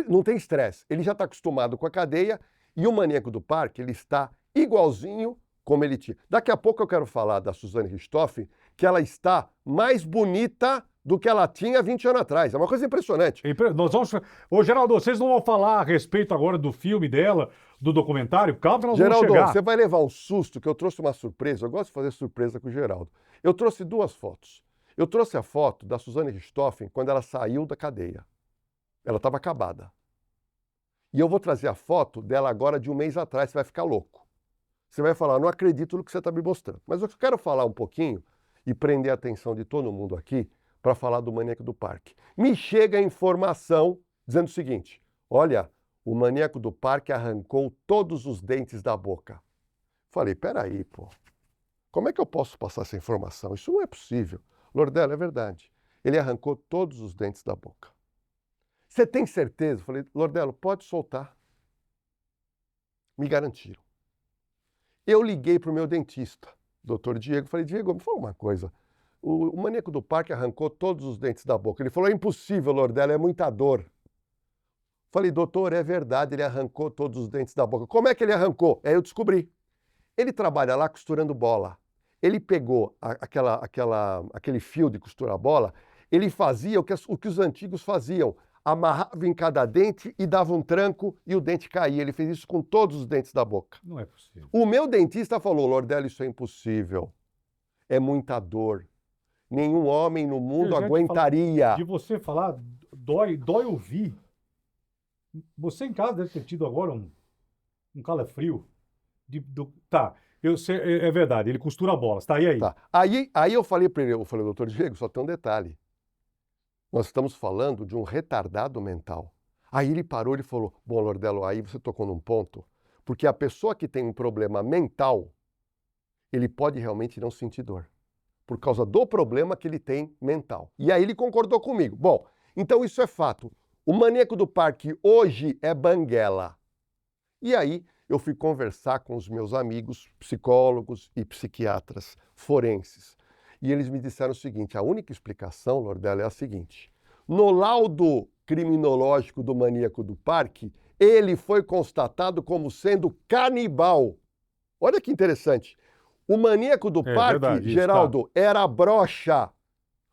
não tem estresse. Ele já está acostumado com a cadeia e o maníaco do parque, ele está igualzinho como ele tinha. Daqui a pouco eu quero falar da Suzane Richthofen, que ela está mais bonita do que ela tinha 20 anos atrás. É uma coisa impressionante. Nós vamos... Ô, Geraldo, vocês não vão falar a respeito agora do filme dela, do documentário? Calma, nós Geraldo, vamos chegar. você vai levar um susto, que eu trouxe uma surpresa. Eu gosto de fazer surpresa com o Geraldo. Eu trouxe duas fotos. Eu trouxe a foto da Suzane Richthofen quando ela saiu da cadeia. Ela estava acabada. E eu vou trazer a foto dela agora de um mês atrás. Você vai ficar louco. Você vai falar, não acredito no que você está me mostrando. Mas eu quero falar um pouquinho e prender a atenção de todo mundo aqui para falar do maníaco do parque. Me chega a informação dizendo o seguinte, olha, o maníaco do parque arrancou todos os dentes da boca. Falei, peraí, pô, como é que eu posso passar essa informação? Isso não é possível. Lordello, é verdade. Ele arrancou todos os dentes da boca. Você tem certeza? Falei, Lordello, pode soltar. Me garantiram. Eu liguei para o meu dentista, doutor Diego, falei, Diego, me fala uma coisa. O maníaco do parque arrancou todos os dentes da boca. Ele falou, é impossível, Lordello, é muita dor. Falei, doutor, é verdade, ele arrancou todos os dentes da boca. Como é que ele arrancou? Aí eu descobri. Ele trabalha lá costurando bola. Ele pegou aquele fio de costurar bola, ele fazia o que os antigos faziam. Amarrava em cada dente e dava um tranco e o dente caía. Ele fez isso com todos os dentes da boca. Não é possível. O meu dentista falou, Lordello, isso é impossível. É muita dor. Nenhum homem no mundo aguentaria. De você falar, dói ouvir. Você em casa deve ter tido agora um calafrio. Tá, eu sei, é verdade, ele costura bolas, tá, e aí? Tá. Aí eu falei para ele, doutor Diego, só tem um detalhe. Nós estamos falando de um retardado mental. Aí ele parou e falou, bom, Lordello, aí você tocou num ponto, porque a pessoa que tem um problema mental, ele pode realmente não sentir dor, por causa do problema que ele tem mental. E aí ele concordou comigo. Bom, então isso é fato. O maníaco do parque hoje é banguela. E aí eu fui conversar com os meus amigos psicólogos e psiquiatras forenses. E eles me disseram o seguinte, a única explicação, Lordello, é a seguinte. No laudo criminológico do maníaco do parque, ele foi constatado como sendo canibal. Olha que interessante. O maníaco do parque, verdade, Geraldo, tá. era broxa.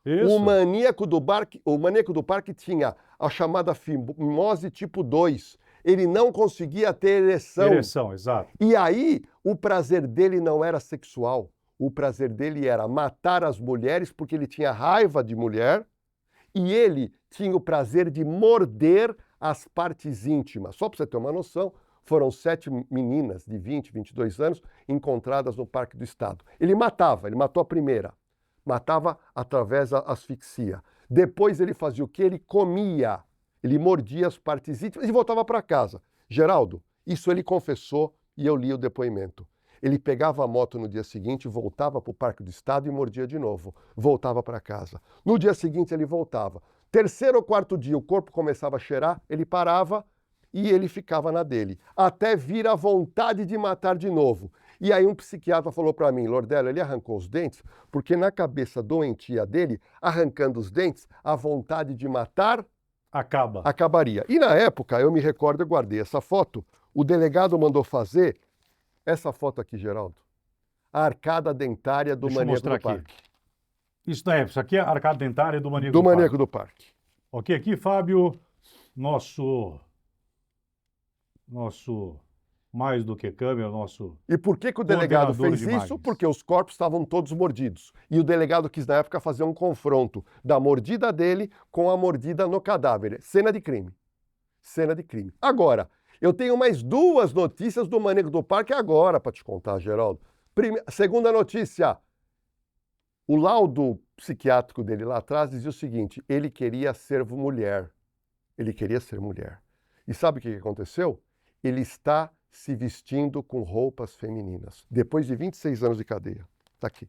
Isso. O maníaco do parque tinha a chamada fimose tipo 2. Ele não conseguia ter ereção. Ereção, exato. E aí, o prazer dele não era sexual. O prazer dele era matar as mulheres porque ele tinha raiva de mulher e ele tinha o prazer de morder as partes íntimas. Só para você ter uma noção, foram 7 meninas de 20, 22 anos encontradas no Parque do Estado. Ele matou a primeira. Matava através da asfixia. Depois ele fazia o quê? Ele comia. Ele mordia as partes íntimas e voltava para casa. Geraldo, isso ele confessou e eu li o depoimento. Ele pegava a moto no dia seguinte, voltava para o Parque do Estado e mordia de novo. Voltava para casa. No dia seguinte ele voltava. Terceiro ou quarto dia, o corpo começava a cheirar, ele parava e ele ficava na dele, até vir a vontade de matar de novo. E aí um psiquiatra falou para mim, Lordelo, ele arrancou os dentes porque na cabeça doentia dele, arrancando os dentes, a vontade de matar acabaria. E na época, eu me recordo, eu guardei essa foto, o delegado mandou fazer essa foto aqui, Geraldo. A arcada dentária do maníaco do parque. Isso não é, isso aqui é a arcada dentária do maníaco do maníaco do parque. Ok, aqui, Fábio, nosso mais do que câmera, nosso... E por que o delegado fez isso? Porque os corpos estavam todos mordidos. E o delegado quis, na época, fazer um confronto da mordida dele com a mordida no cadáver. Cena de crime. Cena de crime. Agora, eu tenho mais duas notícias do maníaco do parque agora para te contar, Geraldo. Segunda notícia. O laudo psiquiátrico dele lá atrás dizia o seguinte, ele queria ser mulher. Ele queria ser mulher. E sabe o que aconteceu? Ele está se vestindo com roupas femininas, depois de 26 anos de cadeia. Está aqui.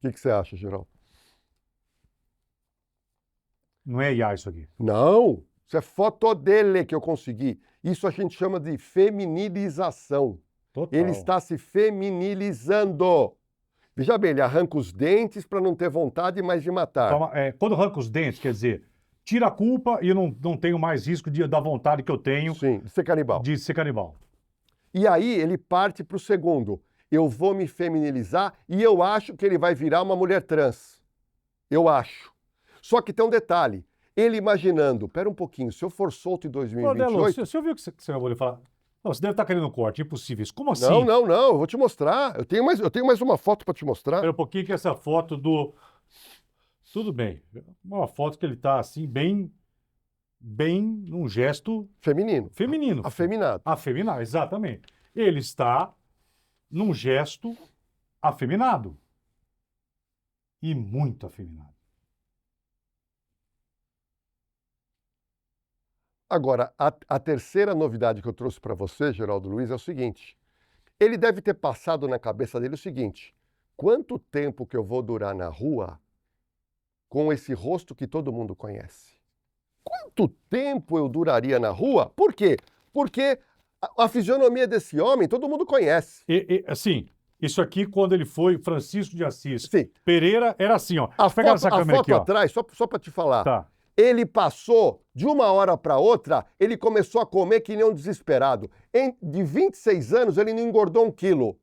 O que você acha, Geraldo? Não é IA isso aqui. Não, isso é foto dele que eu consegui. Isso a gente chama de feminilização. Total. Ele está se feminilizando. Veja bem, ele arranca os dentes para não ter vontade mais de matar. Quando arranca os dentes, quer dizer, tira a culpa e eu não tenho mais risco da vontade que eu tenho. Sim, de ser canibal. De ser canibal. E aí ele parte para o segundo. Eu vou me feminilizar e eu acho que ele vai virar uma mulher trans. Eu acho. Só que tem um detalhe. Ele imaginando, pera um pouquinho, se eu for solto em 2028... Rodelo, você ouviu o que você acabou de falar? Não, você deve estar querendo corte, impossível. Como assim? Não, eu vou te mostrar. Eu tenho mais uma foto para te mostrar. Espera um pouquinho que essa foto do... Tudo bem. Uma foto que ele está assim, bem num gesto... Feminino. Feminino. Afeminado. Afeminado, exatamente. Ele está num gesto afeminado. E muito afeminado. Agora, a terceira novidade que eu trouxe para você, Geraldo Luiz, é o seguinte. Ele deve ter passado na cabeça dele o seguinte. Quanto tempo que eu vou durar na rua com esse rosto que todo mundo conhece? Quanto tempo eu duraria na rua? Por quê? Porque a fisionomia desse homem todo mundo conhece. Assim, isso aqui quando ele foi Francisco de Assis. Sim. Pereira era assim, ó. A foto atrás, só para te falar. Tá. Ele passou, de uma hora para outra, ele começou a comer que nem um desesperado. De 26 anos, ele não engordou 1 quilo.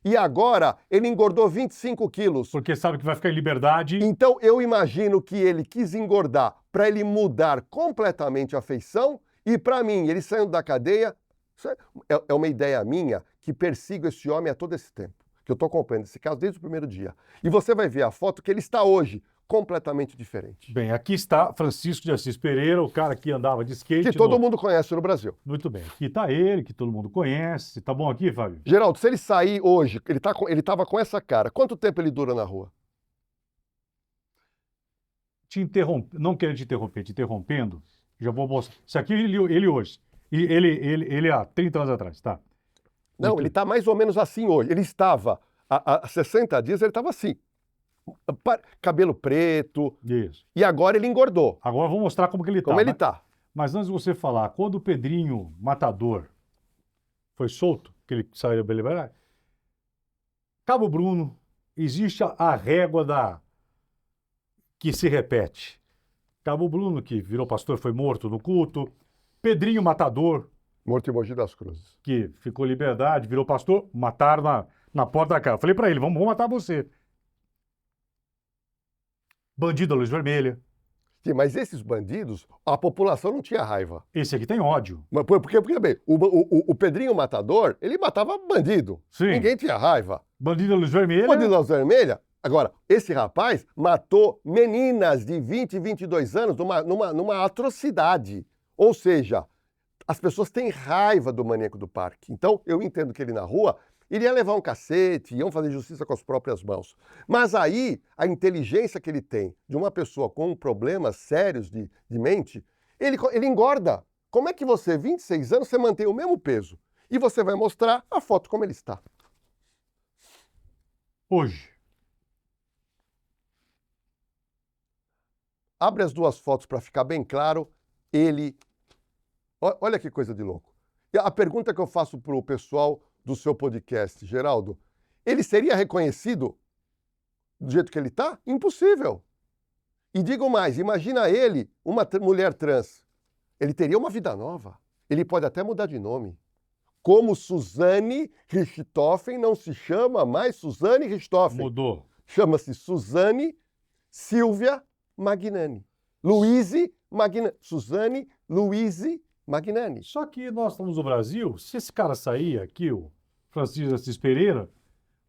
E agora, ele engordou 25 quilos. Porque sabe que vai ficar em liberdade. Então, eu imagino que ele quis engordar para ele mudar completamente a feição. E, para mim, ele saindo da cadeia, é uma ideia minha que persigo esse homem há todo esse tempo. Que eu estou acompanhando esse caso desde o primeiro dia. E você vai ver a foto que ele está hoje, completamente diferente. Bem, aqui está Francisco de Assis Pereira, o cara que andava de skate. Que todo mundo conhece no Brasil. Muito bem. Aqui está ele, que todo mundo conhece. Tá bom aqui, Fábio? Geraldo, se ele sair hoje, ele estava com essa cara, quanto tempo ele dura na rua? Não querendo te interrompendo, já vou mostrar. Isso aqui ele hoje. E ele há 30 anos atrás, tá? Não, ele está mais ou menos assim hoje. Ele estava, há 60 dias, ele estava assim. Cabelo preto. Isso. E agora ele engordou. Agora eu vou mostrar como que ele está. Como ele está. Mas antes de você falar, quando o Pedrinho Matador foi solto, que ele saiu da liberdade, Cabo Bruno, existe a régua que se repete. Cabo Bruno, que virou pastor, foi morto no culto. Pedrinho Matador. Morto em Mogi das Cruzes. Que ficou em liberdade, virou pastor, mataram na porta da casa. Falei para ele, vamos matar você. Bandido da Luz Vermelha. Sim, mas esses bandidos, a população não tinha raiva. Esse aqui tem ódio. Mas porque bem, o Pedrinho Matador, ele matava bandido. Sim. Ninguém tinha raiva. Bandido da Luz Vermelha. Bandido da Luz Vermelha. Agora, esse rapaz matou meninas de 20 e 22 anos numa atrocidade. Ou seja, as pessoas têm raiva do maníaco do parque. Então, eu entendo que ele na rua iria levar um cacete, iam fazer justiça com as próprias mãos. Mas aí, a inteligência que ele tem de uma pessoa com problemas sérios de mente, ele engorda. Como é que você, 26 anos, você mantém o mesmo peso E você vai mostrar a foto como ele está. Hoje. Abre as duas fotos para ficar bem claro. Ele... Olha que coisa de louco. E a pergunta que eu faço para o pessoal do seu podcast, Geraldo, ele seria reconhecido do jeito que ele está? Impossível. E digo mais, imagina ele, uma mulher trans. Ele teria uma vida nova. Ele pode até mudar de nome. Como Suzane Richthofen não se chama mais Suzane Richthofen. Mudou. Chama-se Suzane Silvia Magnani. Luíse Magnani. Suzane Luíse Magnani. Só que nós estamos no Brasil, se esse cara sair aqui, o Francisco Assis Pereira,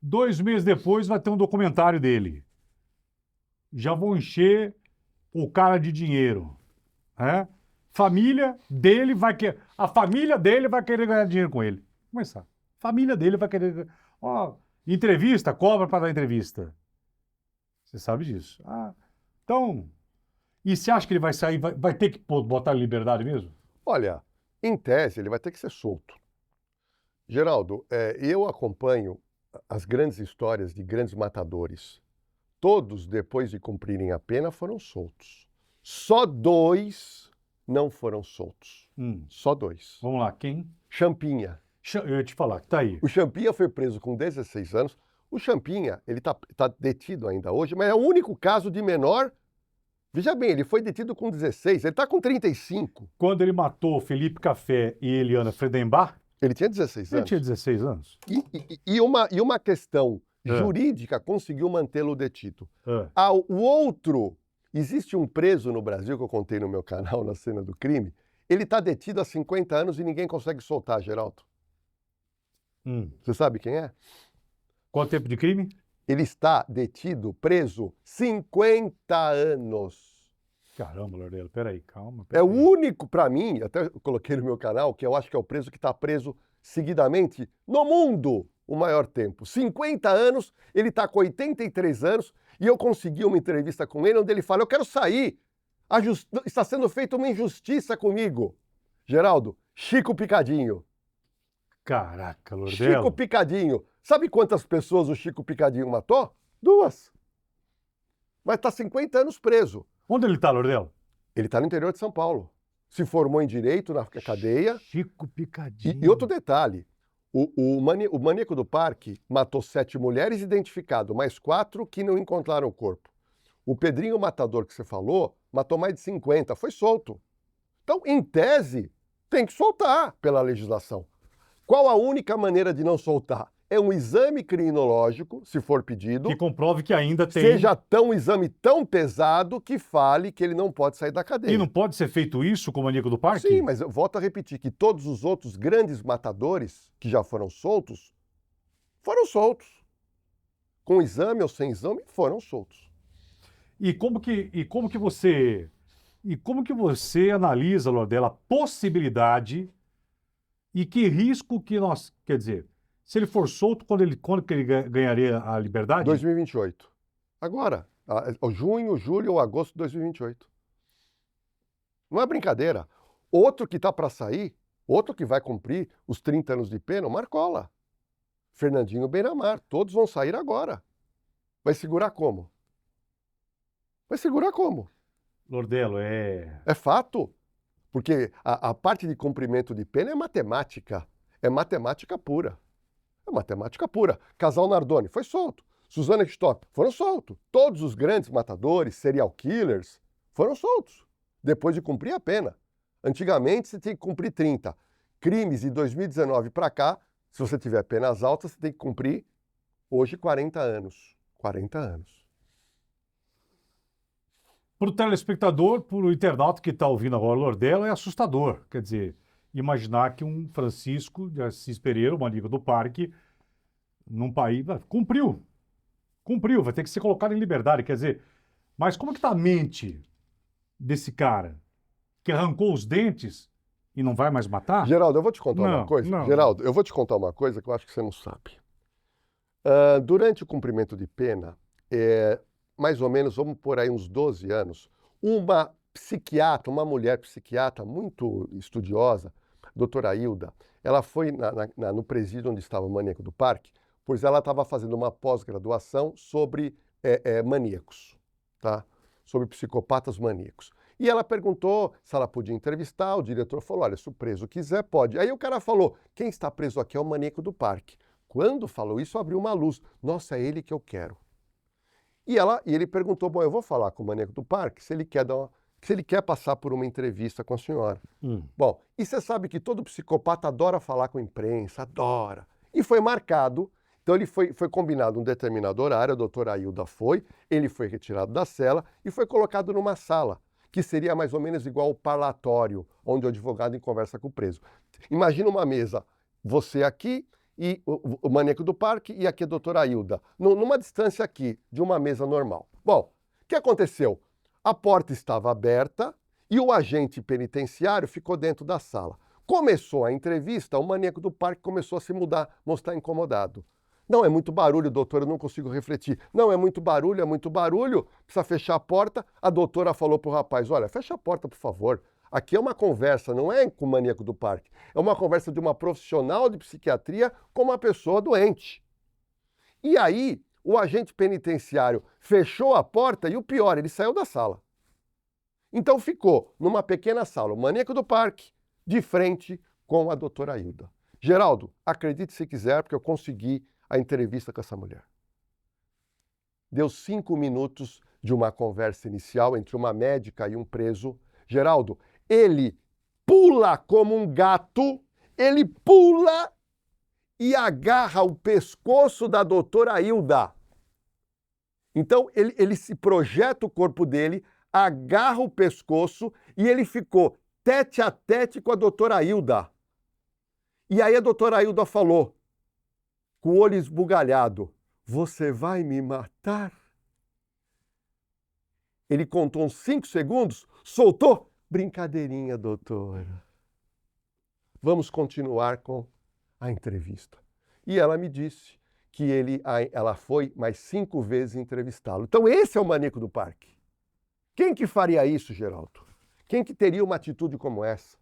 2 meses depois vai ter um documentário dele. Já vão encher o cara de dinheiro. Né? A família dele vai querer ganhar dinheiro com ele. Começar. Família dele vai querer... Ó, entrevista, cobra para dar entrevista. Você sabe disso. Então, e você acha que ele vai sair, vai ter que botar em liberdade mesmo? Olha, em tese, ele vai ter que ser solto. Geraldo, eu acompanho as grandes histórias de grandes matadores. Todos, depois de cumprirem a pena, foram soltos. Só 2 não foram soltos. Só 2. Vamos lá, quem? Champinha. Eu ia te falar, tá aí. O Champinha foi preso com 16 anos. O Champinha, ele tá detido ainda hoje, mas é o único caso de menor. Veja bem, ele foi detido com 16, ele está com 35. Quando ele matou Felipe Café e Eliana Friedenbach, ele tinha 16 anos. Ele tinha 16 anos. E uma questão jurídica conseguiu mantê-lo detido. O outro, existe um preso no Brasil, que eu contei no meu canal, na Cena do Crime, ele está detido há 50 anos e ninguém consegue soltar, Geraldo. Você sabe quem é? Quanto tempo de crime? Ele está detido, preso, 50 anos. Caramba, Lordelo, peraí, calma. É o único, para mim, até eu coloquei no meu canal, que eu acho que é o preso que está preso seguidamente no mundo o maior tempo. 50 anos, ele está com 83 anos, e eu consegui uma entrevista com ele, onde ele fala, eu quero sair, está sendo feita uma injustiça comigo. Geraldo, Chico Picadinho. Caraca, Lordelo. Chico Picadinho. Sabe quantas pessoas o Chico Picadinho matou? 2. Mas está 50 anos preso. Onde ele está, Lordelo? Ele está no interior de São Paulo. Se formou em Direito na cadeia. Chico Picadinho. E outro detalhe, o maníaco do parque matou 7 mulheres identificadas, mais 4 que não encontraram o corpo. O Pedrinho Matador que você falou, matou mais de 50, foi solto. Então, em tese, tem que soltar pela legislação. Qual a única maneira de não soltar? É um exame criminológico, se for pedido. Que comprove que ainda tem... Seja um exame tão pesado que fale que ele não pode sair da cadeia. E não pode ser feito isso com o maníaco do parque? Sim, mas eu volto a repetir que todos os outros grandes matadores que já foram soltos. Com exame ou sem exame, foram soltos. E como que você analisa, Lordelo, a possibilidade e que risco que nós... Quer dizer... Se ele for solto, quando que ele ganharia a liberdade? 2028. Agora, junho, julho ou agosto de 2028. Não é brincadeira. Outro que está para sair, outro que vai cumprir os 30 anos de pena, o Marcola. Fernandinho Beiramar, todos vão sair agora. Vai segurar como? Lordelo, é... É fato. Porque a parte de cumprimento de pena é matemática. É matemática pura. Casal Nardoni foi solto. Suzane Richthofen foram soltos. Todos os grandes matadores, serial killers, foram soltos. Depois de cumprir a pena. Antigamente você tinha que cumprir 30. Crimes de 2019 para cá, se você tiver penas altas, você tem que cumprir hoje 40 anos. 40 anos. Para o telespectador, para o internauta que está ouvindo agora o Lordelo, é assustador. Quer dizer... Imaginar que um Francisco de Assis Pereira, uma amiga do parque, num país... Cumpriu, vai ter que ser colocado em liberdade. Quer dizer, mas como que está a mente desse cara que arrancou os dentes e não vai mais matar? Geraldo, eu vou te contar uma coisa. Geraldo, eu vou te contar uma coisa que eu acho que você não sabe. Durante o cumprimento de pena, mais ou menos, vamos por aí uns 12 anos, uma mulher psiquiatra muito estudiosa, doutora Hilda, ela foi no presídio onde estava o maníaco do parque, pois ela estava fazendo uma pós-graduação sobre maníacos, tá? Sobre psicopatas maníacos. E ela perguntou se ela podia entrevistar, o diretor falou, olha, se o preso quiser, pode. Aí o cara falou, quem está preso aqui é o maníaco do parque. Quando falou isso, abriu uma luz. Nossa, é ele que eu quero. E ele perguntou, bom, eu vou falar com o maníaco do parque se ele quer passar por uma entrevista com a senhora. Bom, e você sabe que todo psicopata adora falar com a imprensa, adora. E foi marcado, então ele foi combinado um determinado horário, a doutora Hilda foi, ele foi retirado da cela e foi colocado numa sala, que seria mais ou menos igual ao parlatório, onde o advogado conversa com o preso. Imagina uma mesa, você aqui e o maníaco do parque e aqui a doutora Hilda, numa distância aqui de uma mesa normal. Bom, o que aconteceu? A porta estava aberta e o agente penitenciário ficou dentro da sala. Começou a entrevista, o maníaco do parque começou a se mostrar incomodado. Não, é muito barulho, doutora, eu não consigo refletir. Não, é muito barulho, precisa fechar a porta. A doutora falou para o rapaz, olha, fecha a porta, por favor. Aqui é uma conversa, não é com o maníaco do parque. É uma conversa de uma profissional de psiquiatria com uma pessoa doente. E aí, o agente penitenciário fechou a porta e o pior, ele saiu da sala. Então ficou numa pequena sala, o maníaco do parque, de frente com a doutora Hilda. Geraldo, acredite se quiser, porque eu consegui a entrevista com essa mulher. Deu 5 minutos de uma conversa inicial entre uma médica e um preso. Geraldo, ele pula como um gato, ele pula e agarra o pescoço da doutora Hilda. Então, ele se projeta o corpo dele, agarra o pescoço e ele ficou tete a tete com a doutora Hilda. E aí a doutora Hilda falou, com o olho esbugalhado, você vai me matar? Ele contou uns 5 segundos, soltou, brincadeirinha, doutora. Vamos continuar com a entrevista. E ela me disse que ela foi mais 5 vezes entrevistá-lo. Então esse é o maníaco do parque. Quem que faria isso, Geraldo? Quem que teria uma atitude como essa?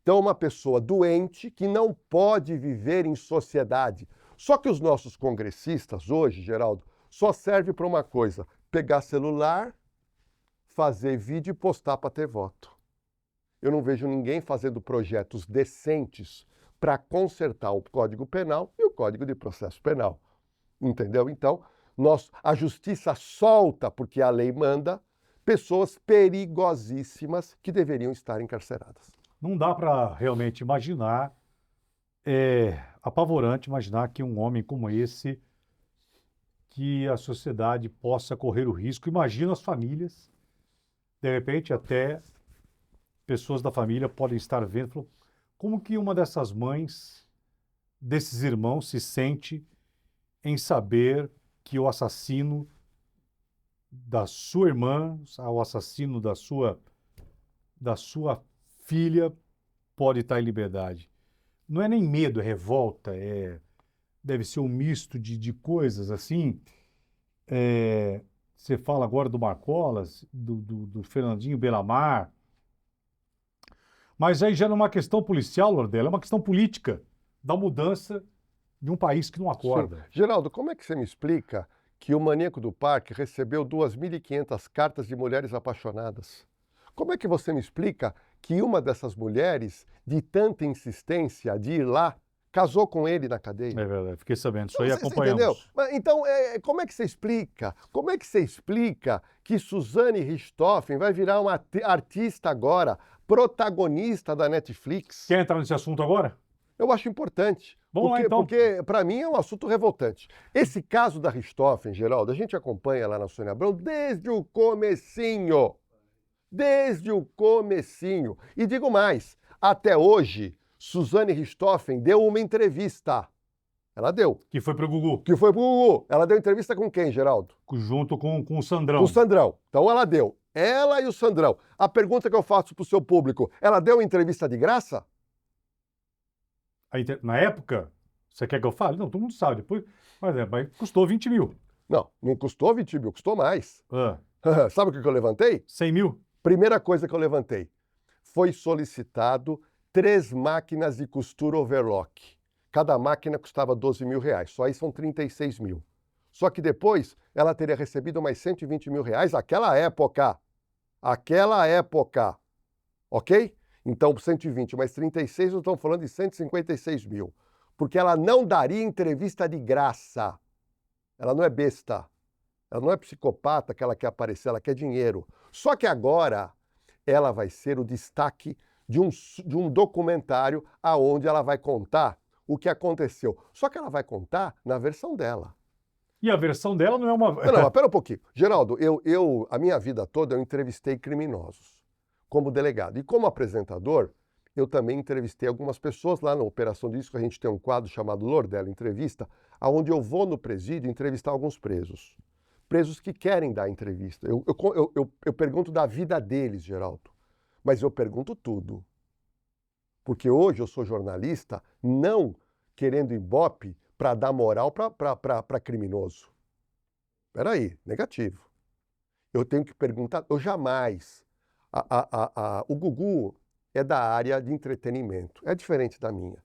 Então uma pessoa doente que não pode viver em sociedade. Só que os nossos congressistas hoje, Geraldo, só serve para uma coisa, pegar celular, fazer vídeo e postar para ter voto. Eu não vejo ninguém fazendo projetos decentes para consertar o Código Penal e o Código de Processo Penal. Entendeu? Então, a justiça solta, porque a lei manda, pessoas perigosíssimas que deveriam estar encarceradas. Não dá para realmente imaginar, é apavorante imaginar que um homem como esse, que a sociedade possa correr o risco. Imagina as famílias, de repente até pessoas da família podem estar vendo, como que uma dessas mães, desses irmãos, se sente em saber que o assassino da sua irmã, o assassino da sua filha pode estar em liberdade. Não é nem medo, é revolta, deve ser um misto de coisas assim. Você fala agora do Marcolas, do Fernandinho Belamar, mas aí já não é uma questão policial, Lordela, é uma questão política, da mudança de um país que não acorda. Sim. Geraldo, como é que você me explica que o maníaco do parque recebeu 2.500 cartas de mulheres apaixonadas? Como é que você me explica que uma dessas mulheres, de tanta insistência de ir lá, casou com ele na cadeia? É verdade, fiquei sabendo, isso então, aí acompanhamos. Entendeu? Mas, então, como é que você explica? Como é que você explica que Suzane Richthofen vai virar uma artista agora, protagonista da Netflix? Quer entrar nesse assunto agora? Eu acho importante. Vamos lá, então. Porque, para mim, é um assunto revoltante. Esse caso da Richthofen, Geraldo, a gente acompanha lá na Sônia Abrão desde o comecinho. Desde o comecinho. E digo mais, até hoje, Suzane Richthofen deu uma entrevista. Ela deu. Que foi pro Gugu. Que foi pro Gugu. Ela deu entrevista com quem, Geraldo? Junto com o Sandrão. Com o Sandrão. Então ela deu. Ela e o Sandrão. A pergunta que eu faço pro seu público, ela deu entrevista de graça? Na época, você quer que eu fale? Não, todo mundo sabe. Depois, mas custou 20 mil. Não custou 20 mil, custou mais. Ah. Sabe o que eu levantei? 100 mil? Primeira coisa que eu levantei. Foi solicitado 3 máquinas de costura overlock. Cada máquina custava 12 mil reais, só aí são 36 mil. Só que depois ela teria recebido mais 120 mil reais naquela época. Aquela época, ok? Então, 120 mais 36, nós estamos falando de 156 mil. Porque ela não daria entrevista de graça. Ela não é besta. Ela não é psicopata que ela quer aparecer, ela quer dinheiro. Só que agora ela vai ser o destaque de um documentário aonde ela vai contar o que aconteceu. Só que ela vai contar na versão dela. E a versão dela não é uma... Não, mas pera um pouquinho. Geraldo, a minha vida toda eu entrevistei criminosos como delegado. E como apresentador, eu também entrevistei algumas pessoas lá na Operação Disco. A gente tem um quadro chamado Lordelo Entrevista, onde eu vou no presídio entrevistar alguns presos. Presos que querem dar entrevista. Eu pergunto da vida deles, Geraldo. Mas eu pergunto tudo. Porque hoje eu sou jornalista não querendo ibope para dar moral para criminoso. Espera aí, negativo. Eu tenho que perguntar, eu jamais... O Gugu é da área de entretenimento, é diferente da minha.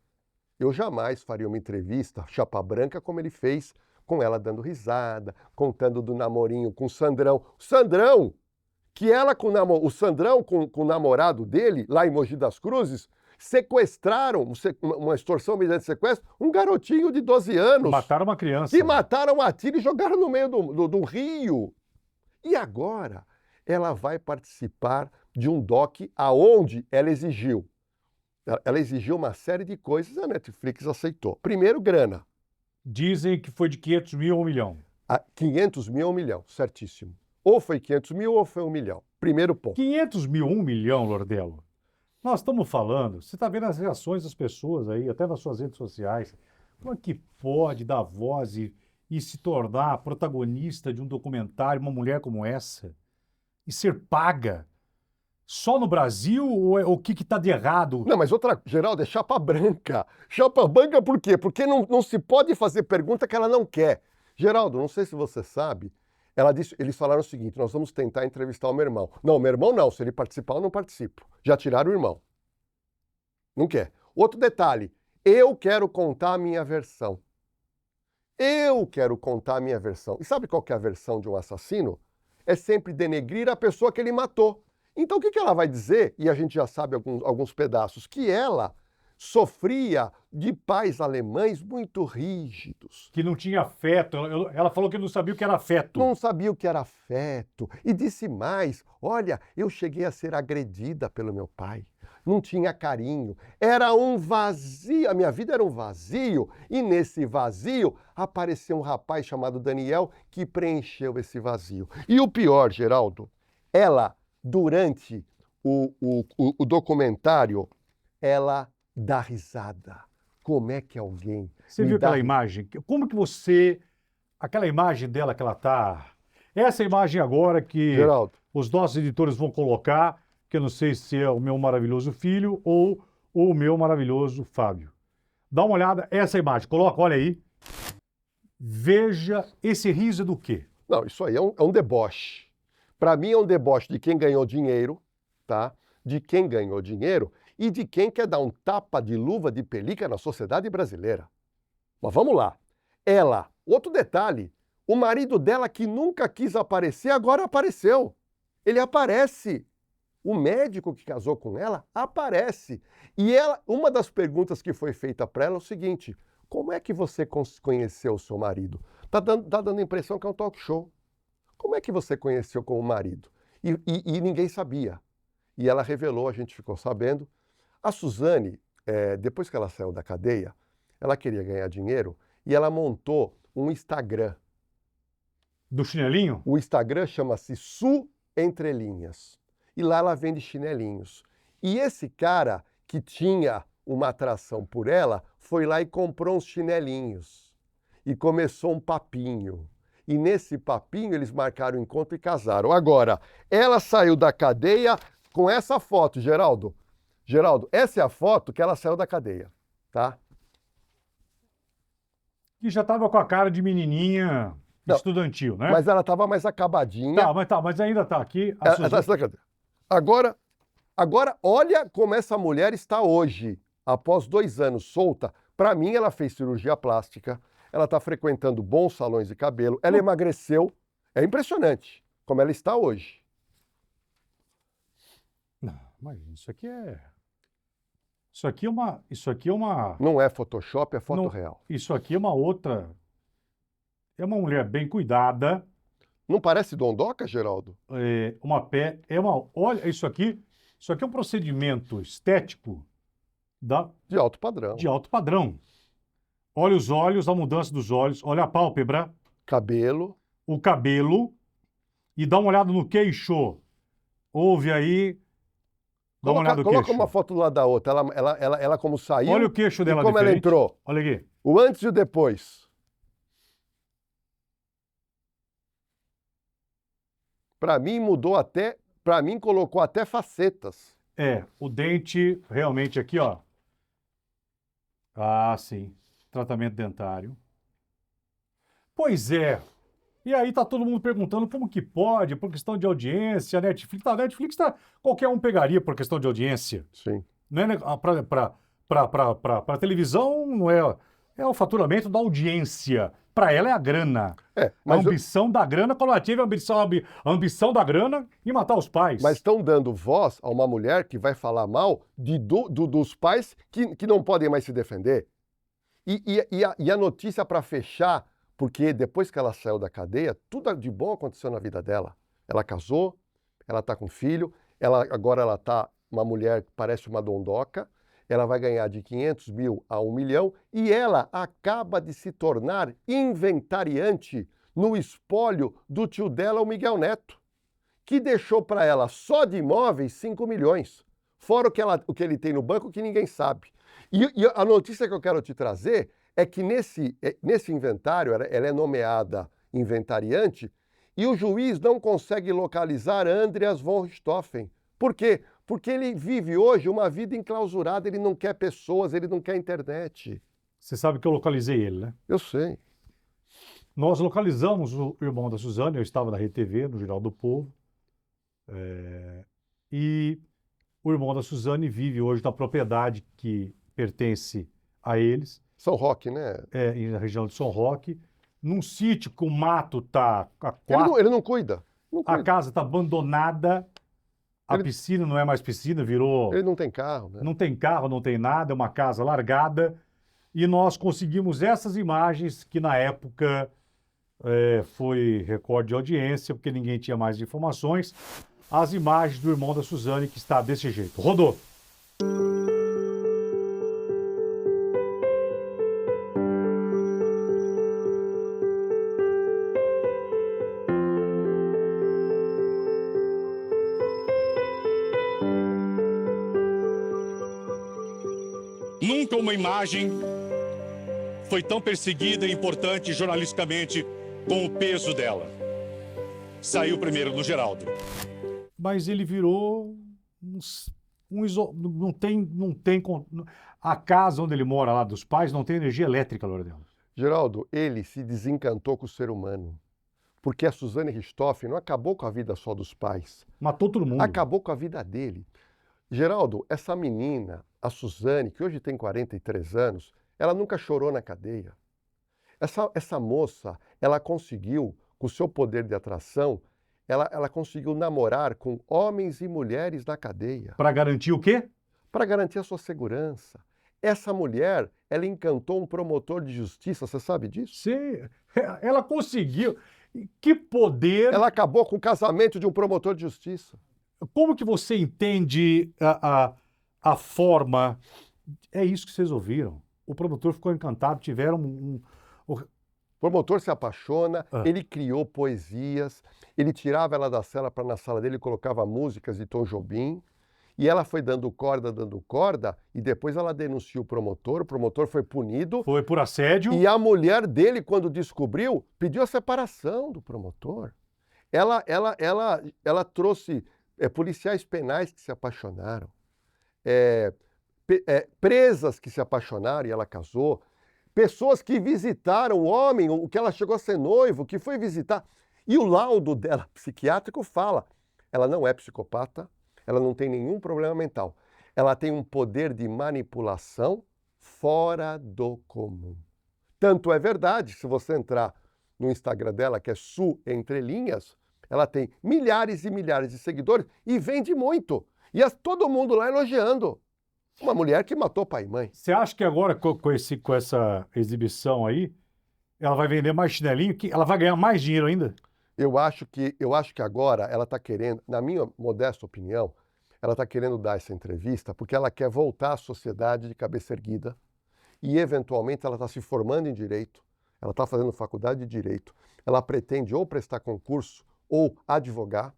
Eu jamais faria uma entrevista chapa branca como ele fez, com ela dando risada, contando do namorinho com o Sandrão. Sandrão, que ela o Sandrão com o namorado dele, lá em Mogi das Cruzes, sequestraram, uma extorsão mediante sequestro, um garotinho de 12 anos. Mataram uma criança. E mataram a tiro e jogaram no meio do rio. E agora ela vai participar de um doc aonde ela exigiu. Ela exigiu uma série de coisas e a Netflix aceitou. Primeiro, grana. Dizem que foi de 500 mil a 1 milhão. 500 mil a 1 milhão, certíssimo. Ou foi 500 mil ou foi 1 milhão. Primeiro ponto. 500 mil, 1 milhão, Lordelo. Nós estamos falando, você está vendo as reações das pessoas aí, até nas suas redes sociais. Como é que pode dar voz e se tornar protagonista de um documentário, uma mulher como essa, e ser paga? Só no Brasil ou o que está de errado? Não, mas Geraldo, é chapa branca. Chapa branca por quê? Porque não se pode fazer pergunta que ela não quer. Geraldo, não sei se você sabe, eles falaram o seguinte, nós vamos tentar entrevistar o meu irmão. Não, meu irmão não, se ele participar eu não participo. Já tiraram o irmão. Não quer. Outro detalhe, eu quero contar a minha versão. Eu quero contar a minha versão. E sabe qual que é a versão de um assassino? É sempre denegrir a pessoa que ele matou. Então o que ela vai dizer? E a gente já sabe alguns pedaços, que ela sofria de pais alemães muito rígidos. Que não tinha afeto. Ela falou que não sabia o que era afeto. Não sabia o que era afeto. E disse mais, olha, eu cheguei a ser agredida pelo meu pai. Não tinha carinho. Era um vazio. A minha vida era um vazio. E nesse vazio apareceu um rapaz chamado Daniel que preencheu esse vazio. E o pior, Geraldo, ela, durante o documentário, ela dá risada. Como é que alguém... Você viu aquela imagem? Como que você... Aquela imagem dela que ela tá... Essa imagem agora que Geraldo, os nossos editores vão colocar, que eu não sei se é o meu maravilhoso filho ou o meu maravilhoso Fábio. Dá uma olhada, essa imagem. Coloca, olha aí. Veja esse riso do quê? não, isso aí é um deboche. Para mim é um deboche de quem ganhou dinheiro, tá? De quem ganhou dinheiro e de quem quer dar um tapa de luva de pelica na sociedade brasileira. Mas vamos lá. Ela, outro detalhe, o marido dela que nunca quis aparecer, agora apareceu. Ele aparece. O médico que casou com ela aparece. E ela, uma das perguntas que foi feita para ela é o seguinte: como é que você conheceu o seu marido? Tá dando a impressão que é um talk show. Como é que você conheceu como marido? E ninguém sabia. E ela revelou, a gente ficou sabendo. A Suzane, depois que ela saiu da cadeia, ela queria ganhar dinheiro e ela montou um Instagram. Do chinelinho? O Instagram chama-se Su Entre Linhas. E lá ela vende chinelinhos. E esse cara que tinha uma atração por ela foi lá e comprou uns chinelinhos. E começou um papinho. E nesse papinho eles marcaram o encontro e casaram. Agora, ela saiu da cadeia com essa foto, Geraldo. Geraldo, essa é a foto que ela saiu da cadeia, tá? Que já estava com a cara de menininha estudantil, né? Mas ela estava mais acabadinha. Mas ainda está aqui. Ela tá na cadeia. Agora, Agora, olha como essa mulher está hoje, após 2 anos solta. Para mim, ela fez cirurgia plástica, ela está frequentando bons salões de cabelo, ela emagreceu. É impressionante como ela está hoje. Não, mas isso aqui é... Isso aqui é uma... Não é Photoshop, é foto não, real. isso aqui é uma outra... É uma mulher bem cuidada, Não parece dondoca, Geraldo? olha, isso aqui é um procedimento estético De alto padrão. de alto padrão. Olha os olhos, a mudança dos olhos, olha a pálpebra, Cabelo. o cabelo, e dá uma olhada no queixo. Ouve aí, dá uma olhada no Coloca queixo. uma foto do lado da outra. Ela como saiu Olha o queixo dela e como ela diferente. entrou. Olha aqui. O antes e o depois. Para mim mudou até... Para mim colocou até facetas. O dente realmente aqui, ó. Ah, sim. Tratamento dentário. Pois é. E aí tá todo mundo perguntando como que pode, por questão de audiência, Netflix qualquer um pegaria por questão de audiência. Sim. Não é, para televisão não é o faturamento da audiência. Para ela é a grana. A ambição da grana, quando ela teve a ambição da grana e matar os pais. Mas estão dando voz a uma mulher que vai falar mal dos pais que não podem mais se defender. E a notícia para fechar, porque depois que ela saiu da cadeia, tudo de bom aconteceu na vida dela. Ela casou, ela está com filho, agora ela está uma mulher que parece uma dondoca, ela vai ganhar de 500 mil a 1 milhão e ela acaba de se tornar inventariante no espólio do tio dela, o Miguel Neto, que deixou para ela só de imóveis 5 milhões, fora o que ele tem no banco que ninguém sabe. E a notícia que eu quero te trazer é que nesse inventário, ela é nomeada inventariante e o juiz não consegue localizar Andreas von Richthofen. Por quê? Porque ele vive hoje uma vida enclausurada, ele não quer pessoas, ele não quer internet. Você sabe que eu localizei ele, né? Eu sei. Nós localizamos o irmão da Suzane, eu estava na RTV, no Jornal do Povo, e o irmão da Suzane vive hoje na propriedade que pertence a eles. São Roque, né? Na região de São Roque, num sítio que o mato está a 4. Ele não cuida. A casa está abandonada, a piscina não é mais piscina, virou... Ele não tem carro, né? Não tem carro, não tem nada, é uma casa largada. E nós conseguimos essas imagens que na época foi recorde de audiência, porque ninguém tinha mais informações. As imagens do irmão da Suzane, que está desse jeito. Rodou. Nunca uma imagem foi tão perseguida e importante jornalisticamente com o peso dela. Saiu primeiro do Geraldo. Mas ele virou não tem a casa onde ele mora lá dos pais não tem energia elétrica, Loredana. Geraldo, ele se desencantou com o ser humano. Porque a Suzane Richthofen não acabou com a vida só dos pais. Matou todo mundo. Acabou com a vida dele. Geraldo, essa menina, a Suzane, que hoje tem 43 anos, ela nunca chorou na cadeia. Essa moça, ela conseguiu, com o seu poder de atração, ela conseguiu namorar com homens e mulheres na cadeia. Para garantir o quê? Para garantir a sua segurança. Essa mulher, ela encantou um promotor de justiça, você sabe disso? Sim, ela conseguiu. Que poder... Ela acabou com o casamento de um promotor de justiça. Como que você entende a forma... É isso que vocês ouviram. O promotor ficou encantado, tiveram O promotor se apaixona, ele criou poesias, ele tirava ela da cela para na sala dele colocava músicas de Tom Jobim, e ela foi dando corda, e depois ela denunciou o promotor foi punido. Foi por assédio. E a mulher dele, quando descobriu, pediu a separação do promotor. Ela trouxe policiais penais que se apaixonaram, presas que se apaixonaram e ela casou, pessoas que visitaram o homem, o que ela chegou a ser noivo, que foi visitar. E o laudo dela psiquiátrico fala, ela não é psicopata, ela não tem nenhum problema mental. Ela tem um poder de manipulação fora do comum. Tanto é verdade, se você entrar no Instagram dela, que é Su Entre Linhas, ela tem milhares e milhares de seguidores e vende muito. E todo mundo lá elogiando. Uma mulher que matou pai e mãe. Você acha que agora, com essa exibição aí, ela vai vender mais chinelinho, que ela vai ganhar mais dinheiro ainda? Eu acho que agora ela está querendo, na minha modesta opinião, ela está querendo dar essa entrevista porque ela quer voltar à sociedade de cabeça erguida e, eventualmente, ela está se formando em Direito, ela está fazendo faculdade de Direito, ela pretende ou prestar concurso ou advogar,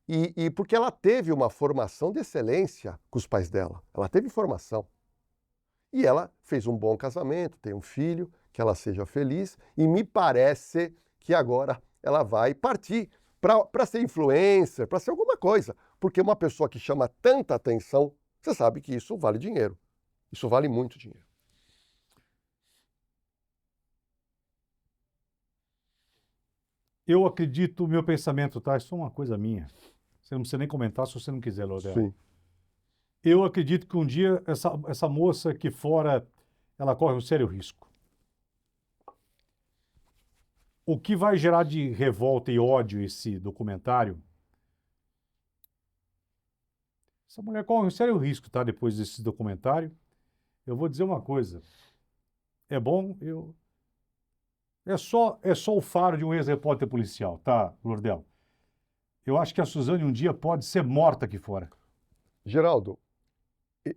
e porque ela teve uma formação de excelência com os pais dela, ela teve formação. E ela fez um bom casamento, tem um filho, que ela seja feliz, e me parece que agora ela vai partir para ser influencer, para ser alguma coisa. Porque uma pessoa que chama tanta atenção, você sabe que isso vale dinheiro. Isso vale muito dinheiro. Eu acredito, meu pensamento, tá? Isso é uma coisa minha. Você não precisa nem comentar se você não quiser, Lordel. Sim. Eu acredito que um dia essa moça aqui fora, ela corre um sério risco. O que vai gerar de revolta e ódio esse documentário? Essa mulher corre um sério risco, tá? Depois desse documentário. Eu vou dizer uma coisa. É bom, é só o faro de um ex-repórter policial, tá, Lordel? Eu acho que a Suzane um dia pode ser morta aqui fora. Geraldo,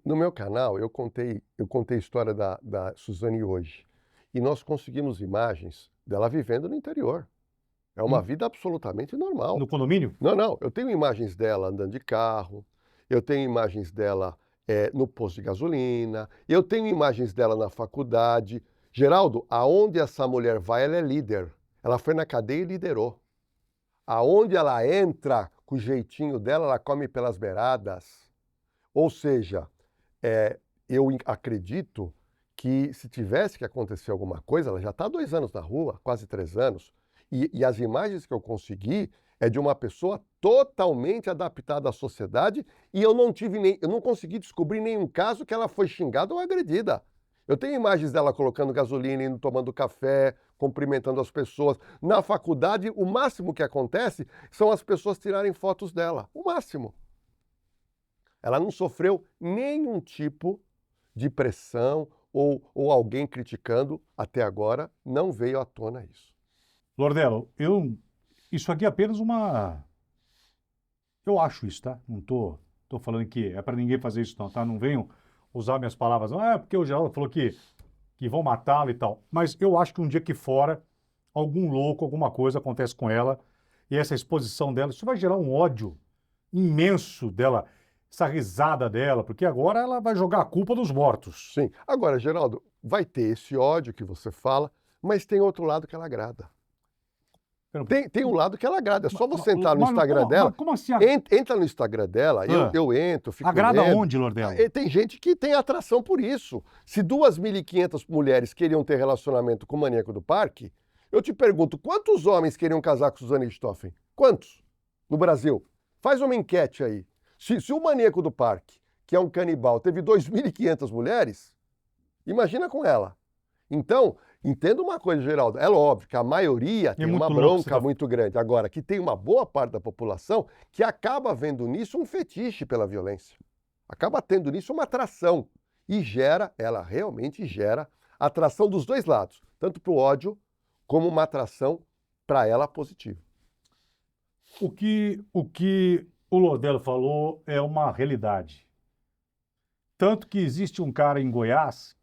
no meu canal eu contei a história da Suzane hoje. E nós conseguimos imagens dela vivendo no interior. É uma vida absolutamente normal. No condomínio? Não. Eu tenho imagens dela andando de carro, eu tenho imagens dela no posto de gasolina, eu tenho imagens dela na faculdade. Geraldo, aonde essa mulher vai, ela é líder. Ela foi na cadeia e liderou. Aonde ela entra, com o jeitinho dela, ela come pelas beiradas. Ou seja, eu acredito que se tivesse que acontecer alguma coisa, ela já está há 2 anos na rua, quase 3 anos, e as imagens que eu consegui é de uma pessoa totalmente adaptada à sociedade e eu não consegui descobrir nenhum caso que ela foi xingada ou agredida. Eu tenho imagens dela colocando gasolina, indo tomando café, cumprimentando as pessoas. Na faculdade, o máximo que acontece são as pessoas tirarem fotos dela. O máximo. Ela não sofreu nenhum tipo de pressão ou alguém criticando. Até agora, não veio à tona isso. Lordelo, isso aqui é apenas uma... Eu acho isso, tá? Não tô falando que é para ninguém fazer isso não, tá? Não venham usar minhas palavras, não é porque o Geraldo falou que vão matá-la e tal. Mas eu acho que um dia aqui fora, algum louco, alguma coisa acontece com ela e essa exposição dela, isso vai gerar um ódio imenso dela, essa risada dela, porque agora ela vai jogar a culpa dos mortos. Sim. Agora, Geraldo, vai ter esse ódio que você fala, mas tem outro lado que ela agrada. Tem um lado que ela agrada. É só você entrar no Instagram dela. Como assim? Entra no Instagram dela, eu entro, fico agrada lendo. Onde, Lordelo? Tem gente que tem atração por isso. Se 2.500 mulheres queriam ter relacionamento com o maníaco do parque, eu te pergunto, quantos homens queriam casar com Suzane Richthofen? Quantos? No Brasil? Faz uma enquete aí. Se o maníaco do parque, que é um canibal, teve 2.500 mulheres, imagina com ela. Então, entenda uma coisa, Geraldo, é óbvio que a maioria tem uma bronca muito grande. Agora, que tem uma boa parte da população que acaba vendo nisso um fetiche pela violência. Acaba tendo nisso uma atração. E ela realmente gera atração dos dois lados, tanto para o ódio como uma atração para ela positiva. O que o Lordelo falou é uma realidade. Tanto que existe um cara em Goiás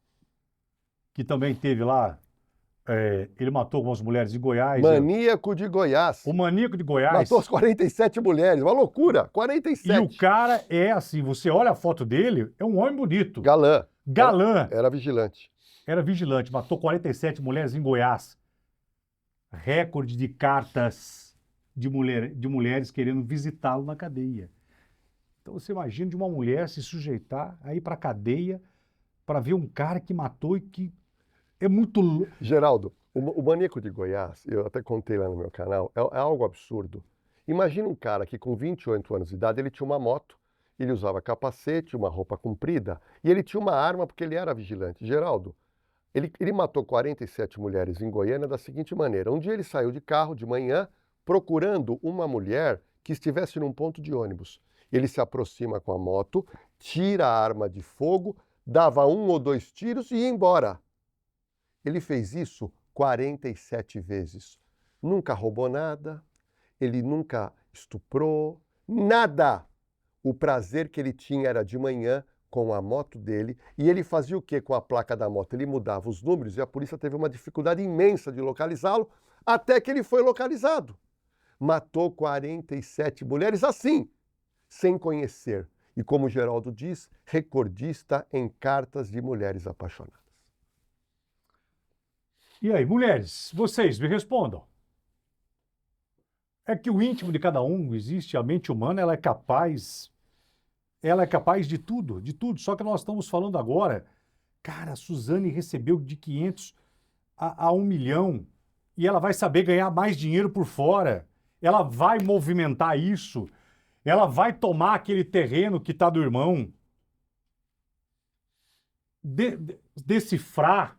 que também teve lá, ele matou algumas mulheres em Goiás. Maníaco de Goiás. O maníaco de Goiás. Matou as 47 mulheres, uma loucura, 47. E o cara é assim, você olha a foto dele, é um homem bonito. Galã. Era vigilante. Era vigilante, matou 47 mulheres em Goiás. Recorde de cartas de mulheres querendo visitá-lo na cadeia. Então você imagina de uma mulher se sujeitar a ir para a cadeia para ver um cara que matou e que é muito... Geraldo, o maníaco de Goiás, eu até contei lá no meu canal, é algo absurdo. Imagina um cara que com 28 anos de idade, ele tinha uma moto Ele usava capacete, uma roupa comprida, e ele tinha uma arma porque ele era vigilante. Geraldo, ele matou 47 mulheres em Goiânia da seguinte maneira. Um dia ele saiu de carro de manhã procurando uma mulher que estivesse num ponto de ônibus. Ele se aproxima com a moto, tira a arma de fogo, dava 1 ou 2 tiros e ia embora. Ele fez isso 47 vezes. Nunca roubou nada, ele nunca estuprou, nada. O prazer que ele tinha era de manhã com a moto dele. E ele fazia o quê com a placa da moto? Ele mudava os números e a polícia teve uma dificuldade imensa de localizá-lo, até que ele foi localizado. Matou 47 mulheres assim, sem conhecer. E como o Geraldo diz, recordista em cartas de mulheres apaixonadas. E aí, mulheres, vocês me respondam. É que o íntimo de cada um existe, a mente humana, ela é capaz de tudo, Só que nós estamos falando agora, cara, a Suzane recebeu de 500 a 1 milhão e ela vai saber ganhar mais dinheiro por fora. Ela vai movimentar isso. Ela vai tomar aquele terreno que está do irmão. Decifrar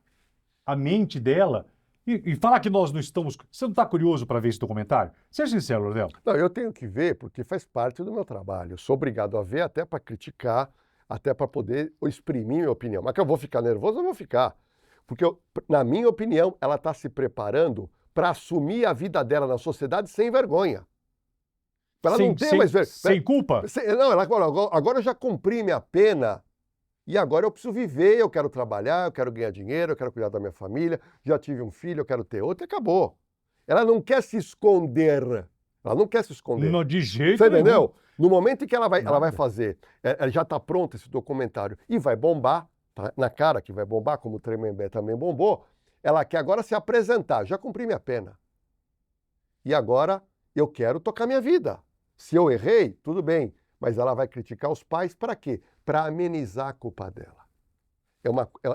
a mente dela e falar que nós não estamos... Você não está curioso para ver esse documentário? Seja sincero, Lordel. Não, eu tenho que ver porque faz parte do meu trabalho. Eu sou obrigado a ver até para criticar, até para poder exprimir minha opinião. Mas que eu vou ficar nervoso, eu vou ficar. Porque, na minha opinião, ela está se preparando para assumir a vida dela na sociedade sem vergonha. Ela não tem mais vergonha. Sem culpa? Não, agora eu já cumpri minha pena e agora eu preciso viver, eu quero trabalhar, eu quero ganhar dinheiro, eu quero cuidar da minha família, já tive um filho, eu quero ter outro e acabou. Ela não quer se esconder. Ela não quer se esconder. Não, de jeito Você nenhum. entendeu? No momento em que ela vai fazer, já está pronto esse documentário e vai bombar, tá na cara que vai bombar, como o Tremembé também bombou, ela quer agora se apresentar. Já cumpri minha pena. E agora eu quero tocar minha vida. Se eu errei, tudo bem. Mas ela vai criticar os pais para quê? Para amenizar a culpa dela.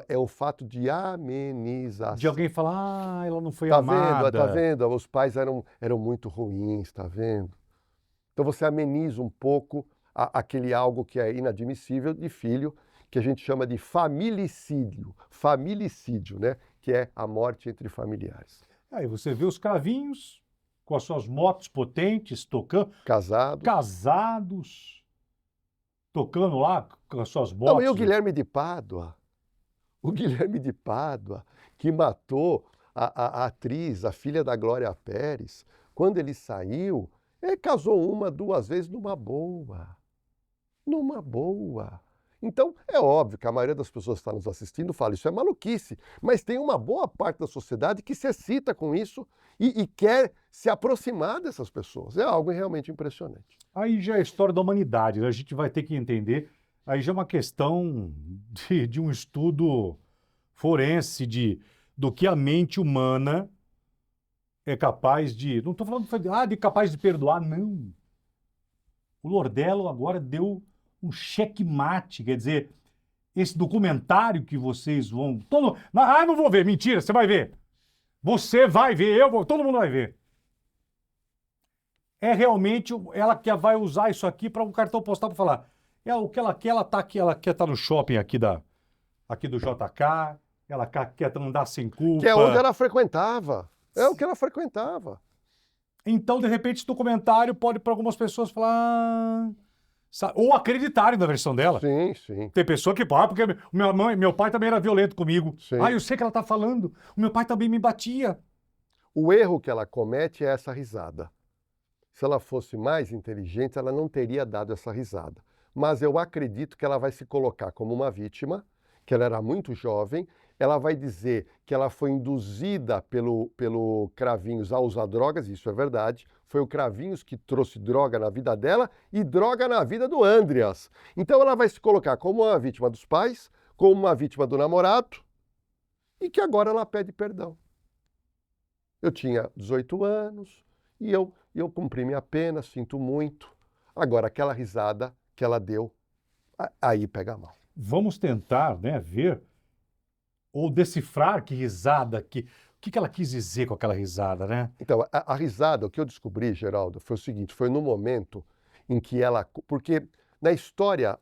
É o fato de amenizar. De alguém falar, ela não foi tá amada. Tá vendo? Os pais eram muito ruins, tá vendo? Então você ameniza um pouco aquele algo que é inadmissível de filho, que a gente chama de familicídio. Familicídio, né? Que é a morte entre familiares. Aí você vê os cravinhos com as suas motos potentes, tocando. Casados, tocando lá com as suas motos. Não, e o Guilherme de Pádua? O Guilherme de Pádua, que matou a atriz, a filha da Glória Pérez, quando ele saiu, ele casou 1, 2 vezes numa boa. Numa boa. Então, é óbvio que a maioria das pessoas que está nos assistindo fala, isso é maluquice, mas tem uma boa parte da sociedade que se excita com isso e quer se aproximar dessas pessoas. É algo realmente impressionante. Aí já é a história da humanidade, né? A gente vai ter que entender, aí já é uma questão de um estudo forense do que a mente humana é capaz de... Não estou falando de capaz de perdoar, não. O Lordelo agora deu um checkmate, quer dizer, esse documentário que vocês vão... não vou ver, mentira, você vai ver. Você vai ver, todo mundo vai ver. É realmente ela que vai usar isso aqui para um cartão postal para falar. O que ela quer, ela quer estar no shopping aqui do JK, ela quer andar sem culpa. Que é onde ela frequentava. É o que ela frequentava. Então, de repente, esse documentário pode para algumas pessoas falar... Ou acreditarem na versão dela. Sim, sim. Tem pessoa que... porque meu pai também era violento comigo. Sim. Eu sei que ela está falando. O meu pai também me batia. O erro que ela comete é essa risada. Se ela fosse mais inteligente, ela não teria dado essa risada. Mas eu acredito que ela vai se colocar como uma vítima, que ela era muito jovem, ela vai dizer que ela foi induzida pelo Cravinhos a usar drogas, isso é verdade, foi o Cravinhos que trouxe droga na vida dela e droga na vida do Andreas. Então ela vai se colocar como uma vítima dos pais, como uma vítima do namorado e que agora ela pede perdão. Eu tinha 18 anos e eu cumpri minha pena, sinto muito. Agora aquela risada que ela deu, aí pega mal. Vamos tentar, ver ou decifrar que risada, o que ela quis dizer com aquela risada, né? Então, a risada, o que eu descobri, Geraldo, foi o seguinte, foi no momento em que ela... Porque Na história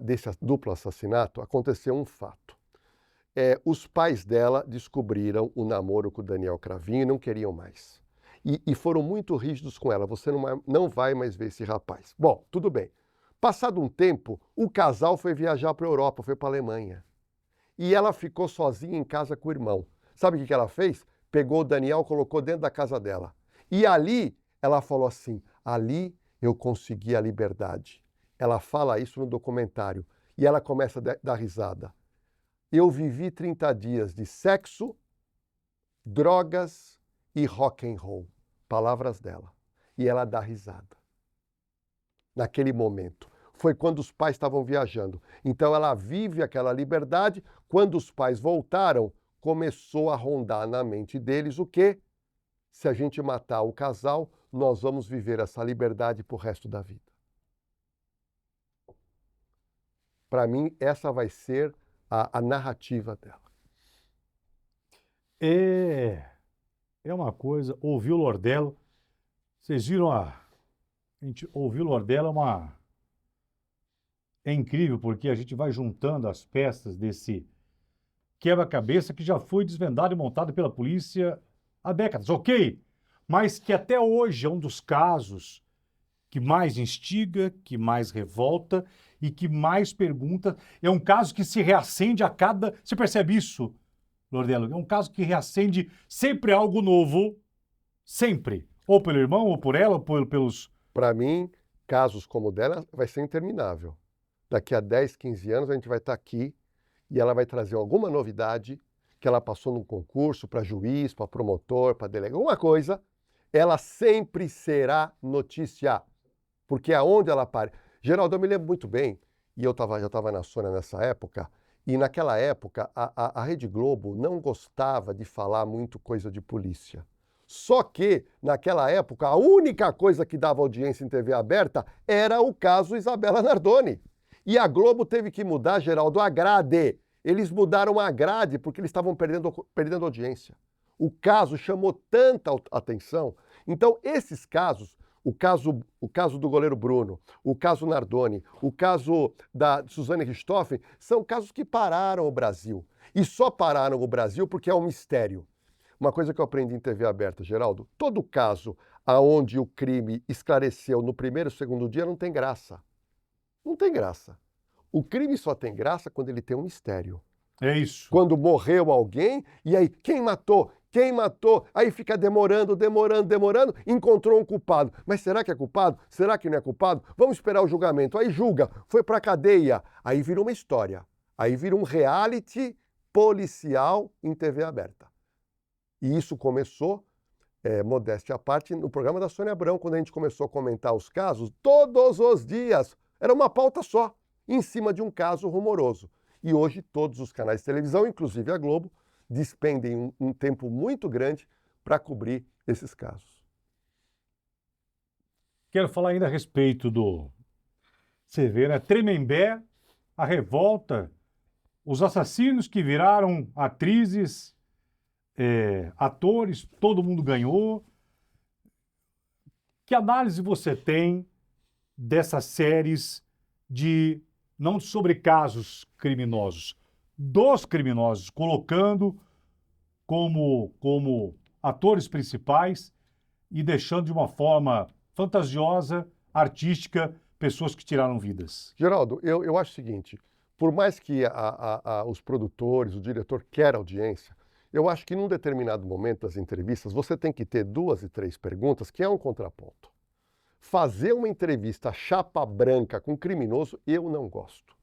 desse duplo assassinato, aconteceu um fato. Os pais dela descobriram o namoro com o Daniel Cravinho e não queriam mais. E foram muito rígidos com ela. Você não vai mais ver esse rapaz. Bom, tudo bem. Passado um tempo, o casal foi viajar para a Europa, foi para a Alemanha. E ela ficou sozinha em casa com o irmão. Sabe o que ela fez? Pegou o Daniel, colocou dentro da casa dela. E ali, ela falou assim, ali eu consegui a liberdade. Ela fala isso no documentário. E ela começa a dar risada. Eu vivi 30 dias de sexo, drogas e rock and roll. Palavras dela. E ela dá risada. Naquele momento. Foi quando os pais estavam viajando. Então ela vive aquela liberdade. Quando os pais voltaram, começou a rondar na mente deles o quê? Se a gente matar o casal, nós vamos viver essa liberdade pro resto da vida. Para mim, essa vai ser a narrativa dela. É uma coisa, ouvir o Lordello, vocês viram a gente ouvir o Lordello é incrível, porque a gente vai juntando as peças desse quebra-cabeça que já foi desvendado e montado pela polícia há décadas, ok? Mas que até hoje é um dos casos que mais instiga, que mais revolta e que mais pergunta. É um caso que se reacende a cada... Você percebe isso, Lordello? É um caso que reacende sempre algo novo, sempre. Ou pelo irmão, ou por ela, ou pelos... Para mim, casos como o dela vai ser interminável. Daqui a 10, 15 anos a gente vai estar aqui e ela vai trazer alguma novidade que ela passou num concurso para juiz, para promotor, para delegado, alguma coisa. Ela sempre será notícia, porque aonde ela para... Geraldo, eu me lembro muito bem, e eu já estava na Sônia nessa época, e naquela época a Rede Globo não gostava de falar muito coisa de polícia. Só que, naquela época, a única coisa que dava audiência em TV aberta era o caso Isabela Nardoni. E a Globo teve que mudar, Geraldo, a grade. Eles mudaram a grade porque eles estavam perdendo audiência. O caso chamou tanta atenção. Então, esses casos, o caso do goleiro Bruno, o caso Nardoni, o caso da Suzane Richthofen, são casos que pararam o Brasil. E só pararam o Brasil porque é um mistério. Uma coisa que eu aprendi em TV aberta, Geraldo, todo caso aonde o crime esclareceu no primeiro ou segundo dia não tem graça. Não tem graça. O crime só tem graça quando ele tem um mistério. É isso. Quando morreu alguém, e aí, quem matou? Quem matou? Aí fica demorando, encontrou um culpado. Mas será que é culpado? Será que não é culpado? Vamos esperar o julgamento. Aí julga, foi pra cadeia. Aí vira uma história. Aí vira um reality policial em TV aberta. E isso começou, modéstia à parte, no programa da Sônia Abrão, quando a gente começou a comentar os casos, todos os dias. Era uma pauta só, em cima de um caso rumoroso. E hoje todos os canais de televisão, inclusive a Globo, despendem um tempo muito grande para cobrir esses casos. Quero falar ainda a respeito Você vê, né? Tremembé, a revolta, os assassinos que viraram atrizes, atores, todo mundo ganhou. Que análise você tem dessas séries não sobre casos criminosos, dos criminosos, colocando como atores principais e deixando de uma forma fantasiosa, artística, pessoas que tiraram vidas? Geraldo, eu acho o seguinte, por mais que os produtores, o diretor quer audiência, eu acho que num determinado momento das entrevistas você tem que ter 2 e 3 perguntas, que é um contraponto. Fazer uma entrevista chapa branca com criminoso, eu não gosto.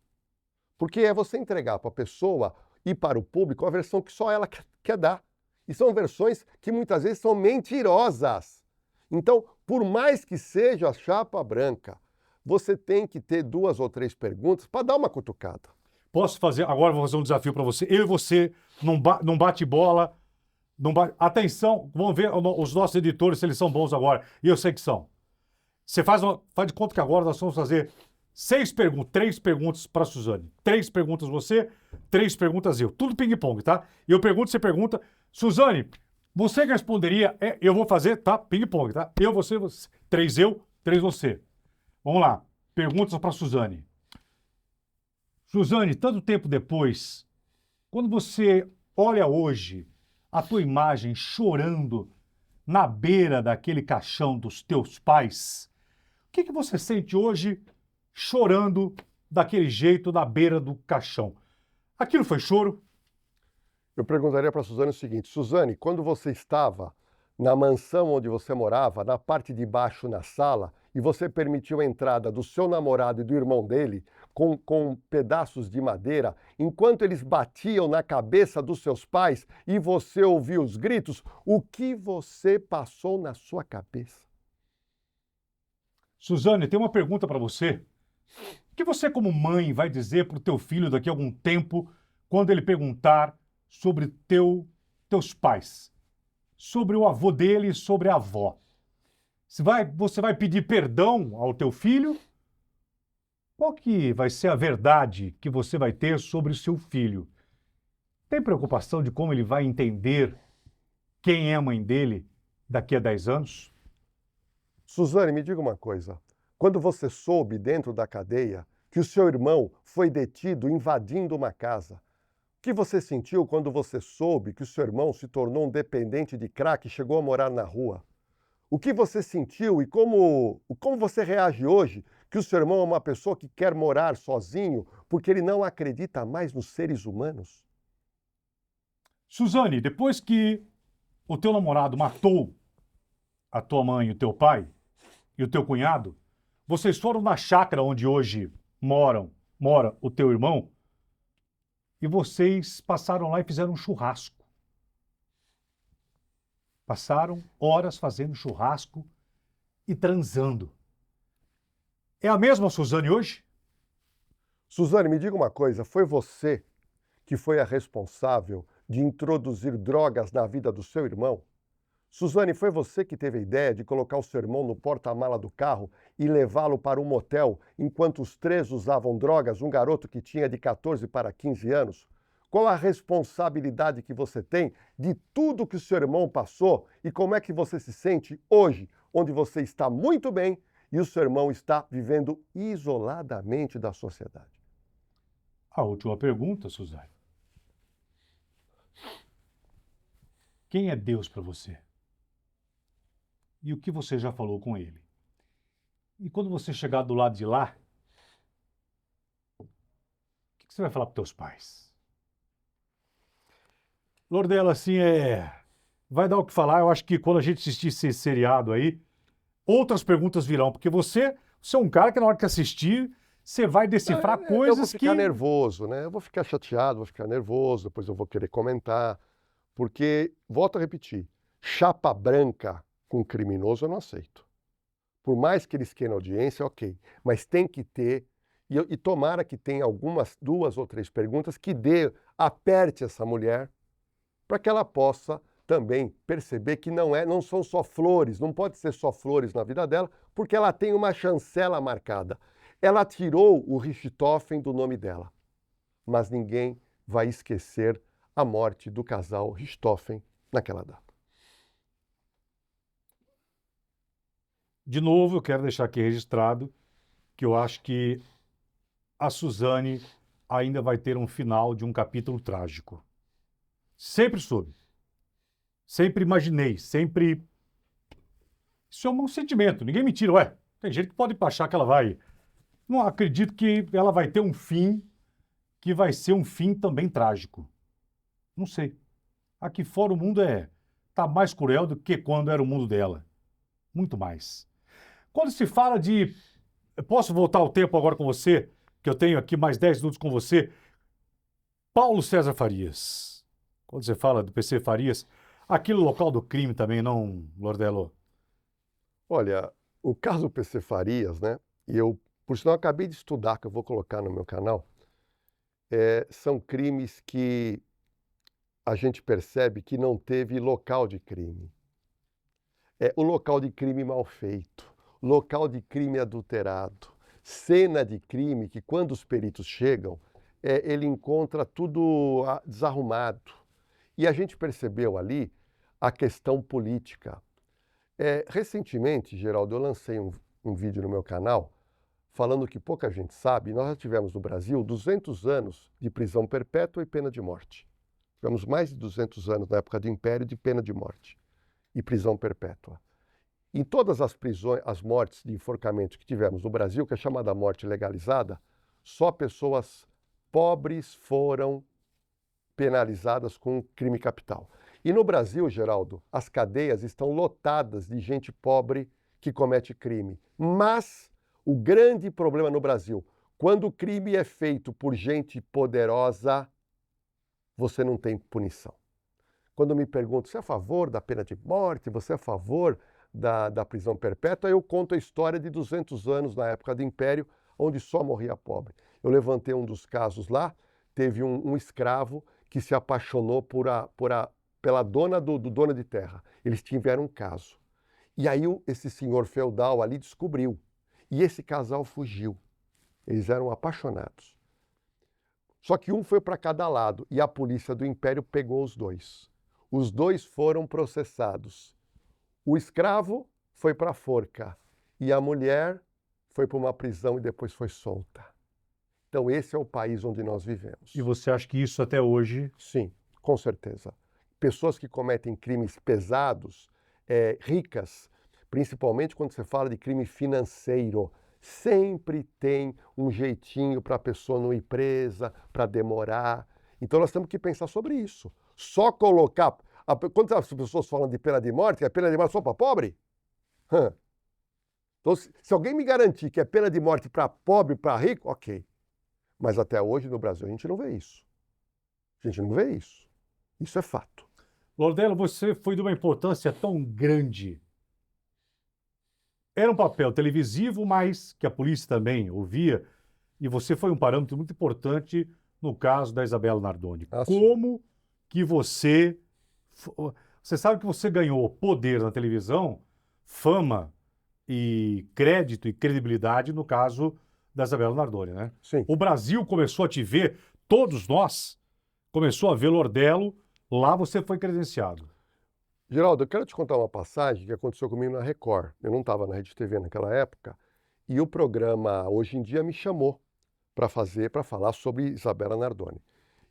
Porque é você entregar para a pessoa e para o público a versão que só ela quer dar. E são versões que muitas vezes são mentirosas. Então, por mais que seja chapa branca, você tem que ter 2 ou 3 perguntas para dar uma cutucada. Posso fazer? Agora vou fazer um desafio para você. Eu e você, não bate bola. Atenção, vamos ver os nossos editores se eles são bons agora. E eu sei que são. Você faz de conta que agora nós vamos fazer 6 perguntas, 3 perguntas para a Suzane. 3 perguntas você, 3 perguntas eu. Tudo ping-pong, tá? Eu pergunto, você pergunta. Suzane, você que responderia, eu vou fazer, tá? Ping-pong, tá? Eu, você, 3 eu, 3 você. Vamos lá. perguntas para Suzane. Suzane, tanto tempo depois, quando você olha hoje a tua imagem chorando na beira daquele caixão dos teus pais, o que você sente hoje chorando daquele jeito na beira do caixão? Aquilo foi choro? Eu perguntaria para a Suzane o seguinte: Suzane, quando você estava na mansão onde você morava, na parte de baixo na sala, e você permitiu a entrada do seu namorado e do irmão dele com pedaços de madeira, enquanto eles batiam na cabeça dos seus pais e você ouviu os gritos, o que você passou na sua cabeça? Suzane, tem uma pergunta para você. O que você, como mãe, vai dizer para o teu filho daqui a algum tempo, quando ele perguntar sobre teus pais, sobre o avô dele e sobre a avó? Você vai pedir perdão ao teu filho? Qual que vai ser a verdade que você vai ter sobre o seu filho? Tem preocupação de como ele vai entender quem é a mãe dele daqui a 10 anos? Suzane, me diga uma coisa. Quando você soube dentro da cadeia que o seu irmão foi detido invadindo uma casa, o que você sentiu quando você soube que o seu irmão se tornou um dependente de crack e chegou a morar na rua? O que você sentiu e como você reage hoje que o seu irmão é uma pessoa que quer morar sozinho porque ele não acredita mais nos seres humanos? Suzane, depois que o teu namorado matou a tua mãe, o teu pai e o teu cunhado, vocês foram na chácara onde hoje mora o teu irmão e vocês passaram lá e fizeram um churrasco. Passaram horas fazendo churrasco e transando. É a mesma Suzane hoje? Suzane, me diga uma coisa, foi você que foi a responsável de introduzir drogas na vida do seu irmão? Suzane, foi você que teve a ideia de colocar o seu irmão no porta-mala do carro e levá-lo para um motel enquanto os três usavam drogas, um garoto que tinha de 14 para 15 anos? Qual a responsabilidade que você tem de tudo que o seu irmão passou e como é que você se sente hoje, onde você está muito bem e o seu irmão está vivendo isoladamente da sociedade? A última pergunta, Suzane. Quem é Deus para você? E o que você já falou com ele? E quando você chegar do lado de lá, o que você vai falar para os teus pais? Lordela, assim, vai dar o que falar. Eu acho que quando a gente assistir esse seriado aí, outras perguntas virão, porque você é um cara que na hora que assistir, você vai decifrar coisas que... Eu vou ficar nervoso, né? Eu vou ficar chateado, vou ficar nervoso, depois eu vou querer comentar, porque, volto a repetir, chapa branca com criminoso eu não aceito. Por mais que eles queiram audiência, ok, mas tem que ter, e tomara que tenha algumas, 2 ou 3 perguntas que aperte essa mulher, para que ela possa também perceber que não são só flores, não pode ser só flores na vida dela, porque ela tem uma chancela marcada. Ela tirou o Richthofen do nome dela, mas ninguém vai esquecer a morte do casal Richthofen naquela data. De novo, eu quero deixar aqui registrado que eu acho que a Suzane ainda vai ter um final de um capítulo trágico. Sempre soube. Sempre imaginei, sempre... Isso é um sentimento, ninguém me tira. Ué, tem gente que pode achar que ela vai... Não acredito que ela vai ter um fim que vai ser um fim também trágico. Não sei. Aqui fora o mundo tá mais cruel do que quando era o mundo dela. Muito mais. Quando se fala de... Eu posso voltar o tempo agora com você? Que eu tenho aqui mais 10 minutos com você. Paulo César Farias. Quando você fala do PC Farias, aquele local do crime também, não, Lordelo? Olha, o caso do PC Farias, né? E eu, por sinal, acabei de estudar, que eu vou colocar no meu canal, são crimes que a gente percebe que não teve local de crime. O local de crime mal feito, local de crime adulterado, cena de crime que, quando os peritos chegam, ele encontra tudo desarrumado. E a gente percebeu ali a questão política. Recentemente, Geraldo, eu lancei um vídeo no meu canal falando que pouca gente sabe, nós já tivemos no Brasil 200 anos de prisão perpétua e pena de morte. Tivemos mais de 200 anos na época do Império de pena de morte e prisão perpétua. Em todas as prisões, as mortes de enforcamento que tivemos no Brasil, que é chamada morte legalizada, só pessoas pobres foram penalizadas com crime capital. E no Brasil, Geraldo, as cadeias estão lotadas de gente pobre que comete crime. Mas o grande problema no Brasil, quando o crime é feito por gente poderosa, você não tem punição. Quando me perguntam, você é a favor da pena de morte, você é a favor da prisão perpétua, eu conto a história de 200 anos na época do Império, onde só morria pobre. Eu levantei um dos casos lá, teve um escravo que se apaixonou pela dona do dono de terra. Eles tiveram um caso. E aí esse senhor feudal ali descobriu. E esse casal fugiu. Eles eram apaixonados. Só que um foi para cada lado e a polícia do Império pegou os dois. Os dois foram processados. O escravo foi para a forca e a mulher foi para uma prisão e depois foi solta. Então esse é o país onde nós vivemos. E você acha que isso até hoje... Sim, com certeza. Pessoas que cometem crimes pesados, ricas, principalmente quando você fala de crime financeiro, sempre tem um jeitinho para a pessoa não ir presa, para demorar. Então nós temos que pensar sobre isso. Só colocar... Quando as pessoas falam de pena de morte, é pena de morte só para pobre? Então, se alguém me garantir que é pena de morte para pobre e para rico, ok. Mas até hoje no Brasil a gente não vê isso. A gente não vê isso. Isso é fato. Lordelo, você foi de uma importância tão grande. Era um papel televisivo, mas que a polícia também ouvia, e você foi um parâmetro muito importante no caso da Isabela Nardoni. Como que você... Você sabe que você ganhou poder na televisão, fama e crédito e credibilidade no caso da Isabela Nardoni, né? Sim. O Brasil começou a te ver, todos nós, começou a ver Lordelo, lá você foi credenciado. Geraldo, eu quero te contar uma passagem que aconteceu comigo na Record. Eu não estava na Rede TV naquela época, e o programa Hoje em Dia me chamou para falar sobre Isabela Nardoni.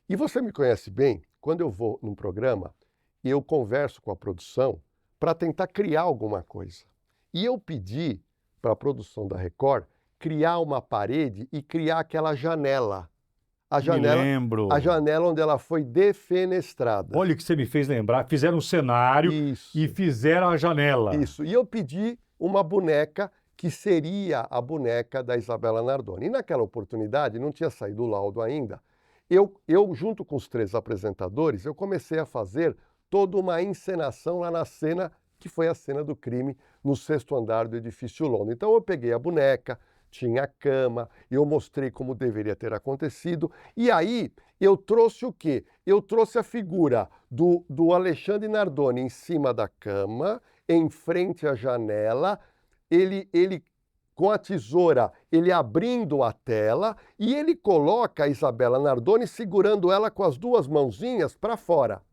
E você me conhece bem, quando eu vou num programa, eu converso com a produção para tentar criar alguma coisa. E eu pedi para a produção da Record criar uma parede e criar aquela janela. Me lembro. A janela onde ela foi defenestrada. Olha o que você me fez lembrar. Fizeram um cenário e fizeram a janela. Isso. E eu pedi uma boneca que seria a boneca da Isabela Nardoni. E naquela oportunidade, não tinha saído o laudo ainda, eu junto com os 3 apresentadores, eu comecei a fazer toda uma encenação lá na cena, que foi a cena do crime no 6º andar do edifício Londres. Então eu peguei a boneca, tinha a cama, eu mostrei como deveria ter acontecido, e aí eu trouxe o quê? Eu trouxe a figura do Alexandre Nardoni em cima da cama, em frente à janela, ele com a tesoura, ele abrindo a tela, e ele coloca a Isabela Nardoni segurando ela com as 2 mãozinhas para fora.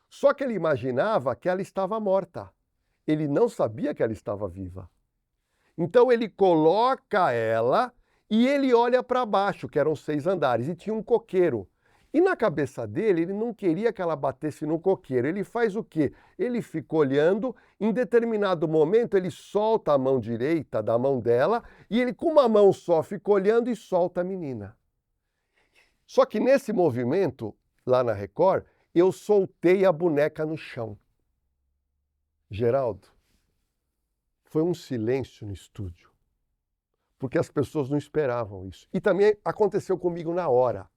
Só que ele imaginava que ela estava morta. Ele não sabia que ela estava viva. Então ele coloca ela e ele olha para baixo, que eram 6 andares, e tinha um coqueiro. E na cabeça dele, ele não queria que ela batesse no coqueiro. Ele faz o quê? Ele fica olhando, em determinado momento ele solta a mão direita da mão dela e ele com uma mão só fica olhando e solta a menina. Só que nesse movimento, lá na Record, eu soltei a boneca no chão. Geraldo, foi um silêncio no estúdio, porque as pessoas não esperavam isso. E também aconteceu comigo na hora.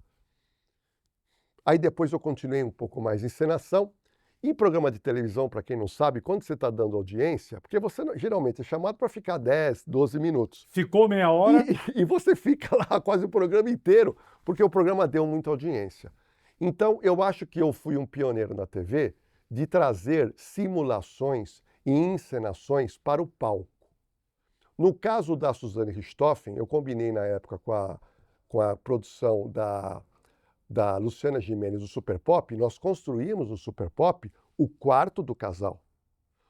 Aí depois eu continuei um pouco mais em encenação. Em programa de televisão, para quem não sabe, quando você está dando audiência, porque você geralmente é chamado para ficar 10, 12 minutos. Ficou meia hora? E você fica lá quase o programa inteiro, porque o programa deu muita audiência. Então, eu acho que eu fui um pioneiro na TV de trazer simulações e encenações para o palco. No caso da Suzane Richthofen, eu combinei na época com a produção da Luciana Gimenez do Super Pop, nós construímos no Super Pop o quarto do casal.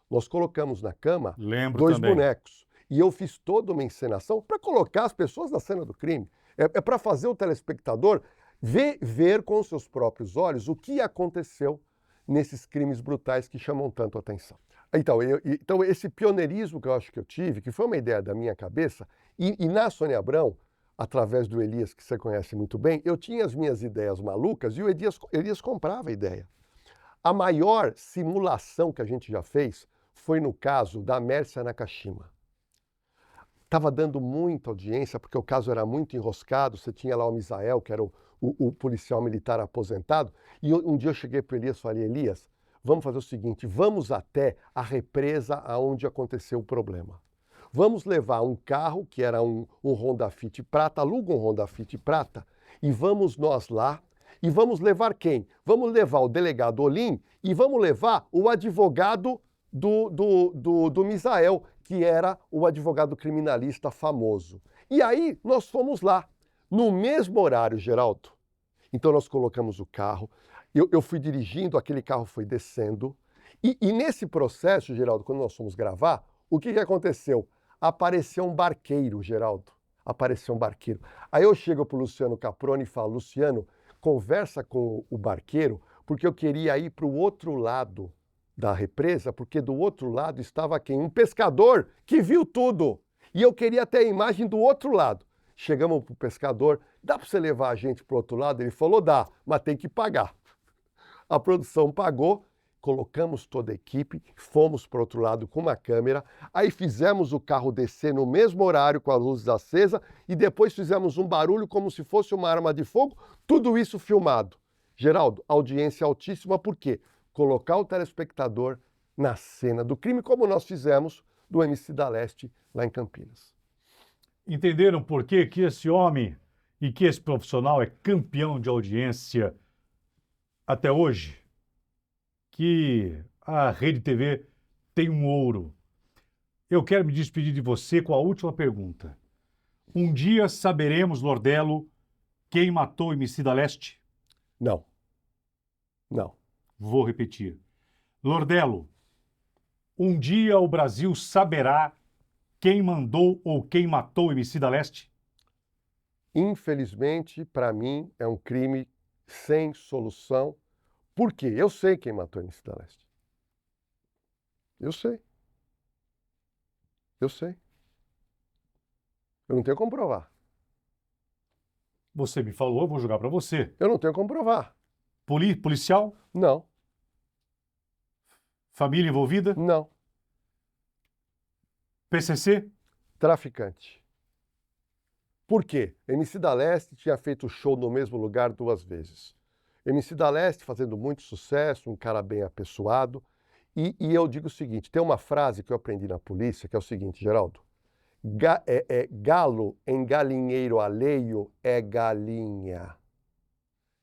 Nós colocamos na cama 2 bonecos. E eu fiz toda uma encenação para colocar as pessoas na cena do crime. É para fazer o telespectador ver com os seus próprios olhos o que aconteceu nesses crimes brutais que chamam tanto atenção. Então, esse pioneirismo que eu acho que eu tive, que foi uma ideia da minha cabeça, e na Sônia Abrão, através do Elias, que você conhece muito bem, eu tinha as minhas ideias malucas e o Elias comprava a ideia. A maior simulação que a gente já fez foi no caso da Mércia Nakashima. Estava dando muita audiência, porque o caso era muito enroscado, você tinha lá o Misael, que era o policial militar aposentado, e um dia eu cheguei para o Elias e falei, Elias, vamos fazer o seguinte, vamos até a represa onde aconteceu o problema. Vamos levar um carro, que era um Honda Fit prata, aluga um Honda Fit prata, e vamos nós lá, e vamos levar quem? Vamos levar o delegado Olim e vamos levar o advogado do Misael, que era o advogado criminalista famoso. E aí nós fomos lá, no mesmo horário, Geraldo. Então nós colocamos o carro, eu fui dirigindo, aquele carro foi descendo, e nesse processo, Geraldo, quando nós fomos gravar, o que aconteceu? Apareceu um barqueiro, Geraldo, apareceu um barqueiro. Aí eu chego para o Luciano Caproni e falo, Luciano, conversa com o barqueiro, porque eu queria ir para o outro lado da represa, porque do outro lado estava quem? Um pescador que viu tudo. E eu queria ter a imagem do outro lado. Chegamos para o pescador, dá para você levar a gente para o outro lado? Ele falou, dá, mas tem que pagar. A produção pagou, colocamos toda a equipe, fomos para o outro lado com uma câmera, aí fizemos o carro descer no mesmo horário com as luzes acesas e depois fizemos um barulho como se fosse uma arma de fogo, tudo isso filmado. Geraldo, audiência altíssima, por quê? Colocar o telespectador na cena do crime, como nós fizemos do MC da Leste lá em Campinas. Entenderam por que esse homem e que esse profissional é campeão de audiência até hoje? Que a Rede TV tem um ouro. Eu quero me despedir de você com a última pergunta. Um dia saberemos, Lordelo, quem matou o MC da Leste? Não. Não. Vou repetir. Lordelo, um dia o Brasil saberá quem mandou ou quem matou o MC da Leste? Infelizmente, para mim, é um crime sem solução. Por quê? Eu sei quem matou o MC da Leste. Eu sei. Eu sei. Eu não tenho como provar. Você me falou, eu vou jogar para você. Eu não tenho como provar. Policial? Não. Família envolvida? Não. PCC? Traficante. Por quê? MC da Leste tinha feito show no mesmo lugar 2 vezes. MC da Leste fazendo muito sucesso, um cara bem apessoado. E eu digo o seguinte, tem uma frase que eu aprendi na polícia, que é o seguinte, Geraldo. Galo em galinheiro alheio é galinha.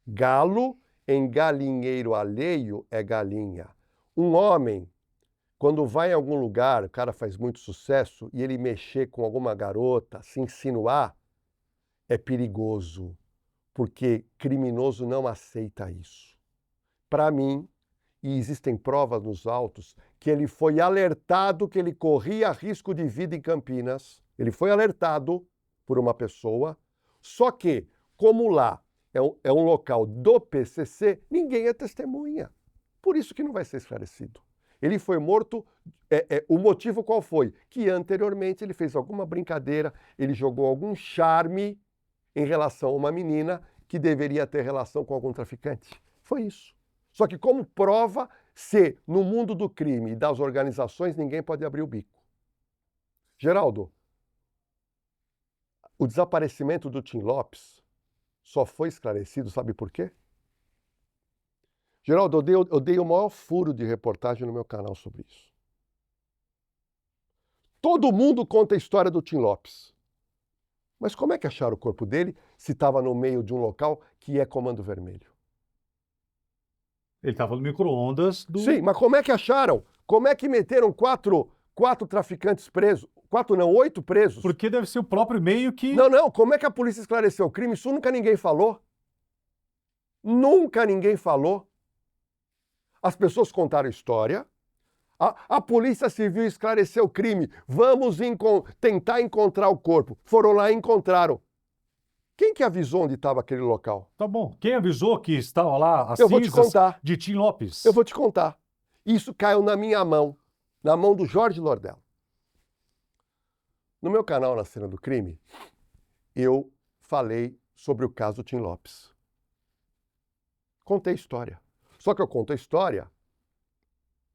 Galo em galinheiro alheio é galinha. Um homem, quando vai em algum lugar, o cara faz muito sucesso, e ele mexer com alguma garota, se insinuar, é perigoso, porque criminoso não aceita isso. Para mim, e existem provas nos autos, que ele foi alertado que ele corria risco de vida em Campinas. Ele foi alertado por uma pessoa, só que, como lá é um local do PCC, ninguém é testemunha. Por isso que não vai ser esclarecido. Ele foi morto, o motivo qual foi? Que anteriormente ele fez alguma brincadeira, ele jogou algum charme em relação a uma menina que deveria ter relação com algum traficante. Foi isso. Só que como prova, se no mundo do crime e das organizações ninguém pode abrir o bico. Geraldo, o desaparecimento do Tim Lopes só foi esclarecido, sabe por quê? Geraldo, eu dei o maior furo de reportagem no meu canal sobre isso. Todo mundo conta a história do Tim Lopes. Mas como é que acharam o corpo dele se estava no meio de um local que é Comando Vermelho? Ele estava no micro-ondas do... Sim, mas como é que acharam? Como é que meteram quatro traficantes presos? 8 presos? Porque deve ser o próprio meio que... Não, como é que a polícia esclareceu o crime? Isso nunca ninguém falou. Nunca ninguém falou. As pessoas contaram a história, A Polícia Civil esclareceu o crime. Vamos tentar encontrar o corpo. Foram lá e encontraram. Quem que avisou onde estava aquele local? Tá bom. Quem avisou que estavam lá as Eu vou te cinzas contar. de Tim Lopes? Eu vou te contar. Isso caiu na minha mão, na mão do Jorge Lordello. No meu canal Na Cena do Crime, eu falei sobre o caso Tim Lopes. Contei a história. Só que eu conto a história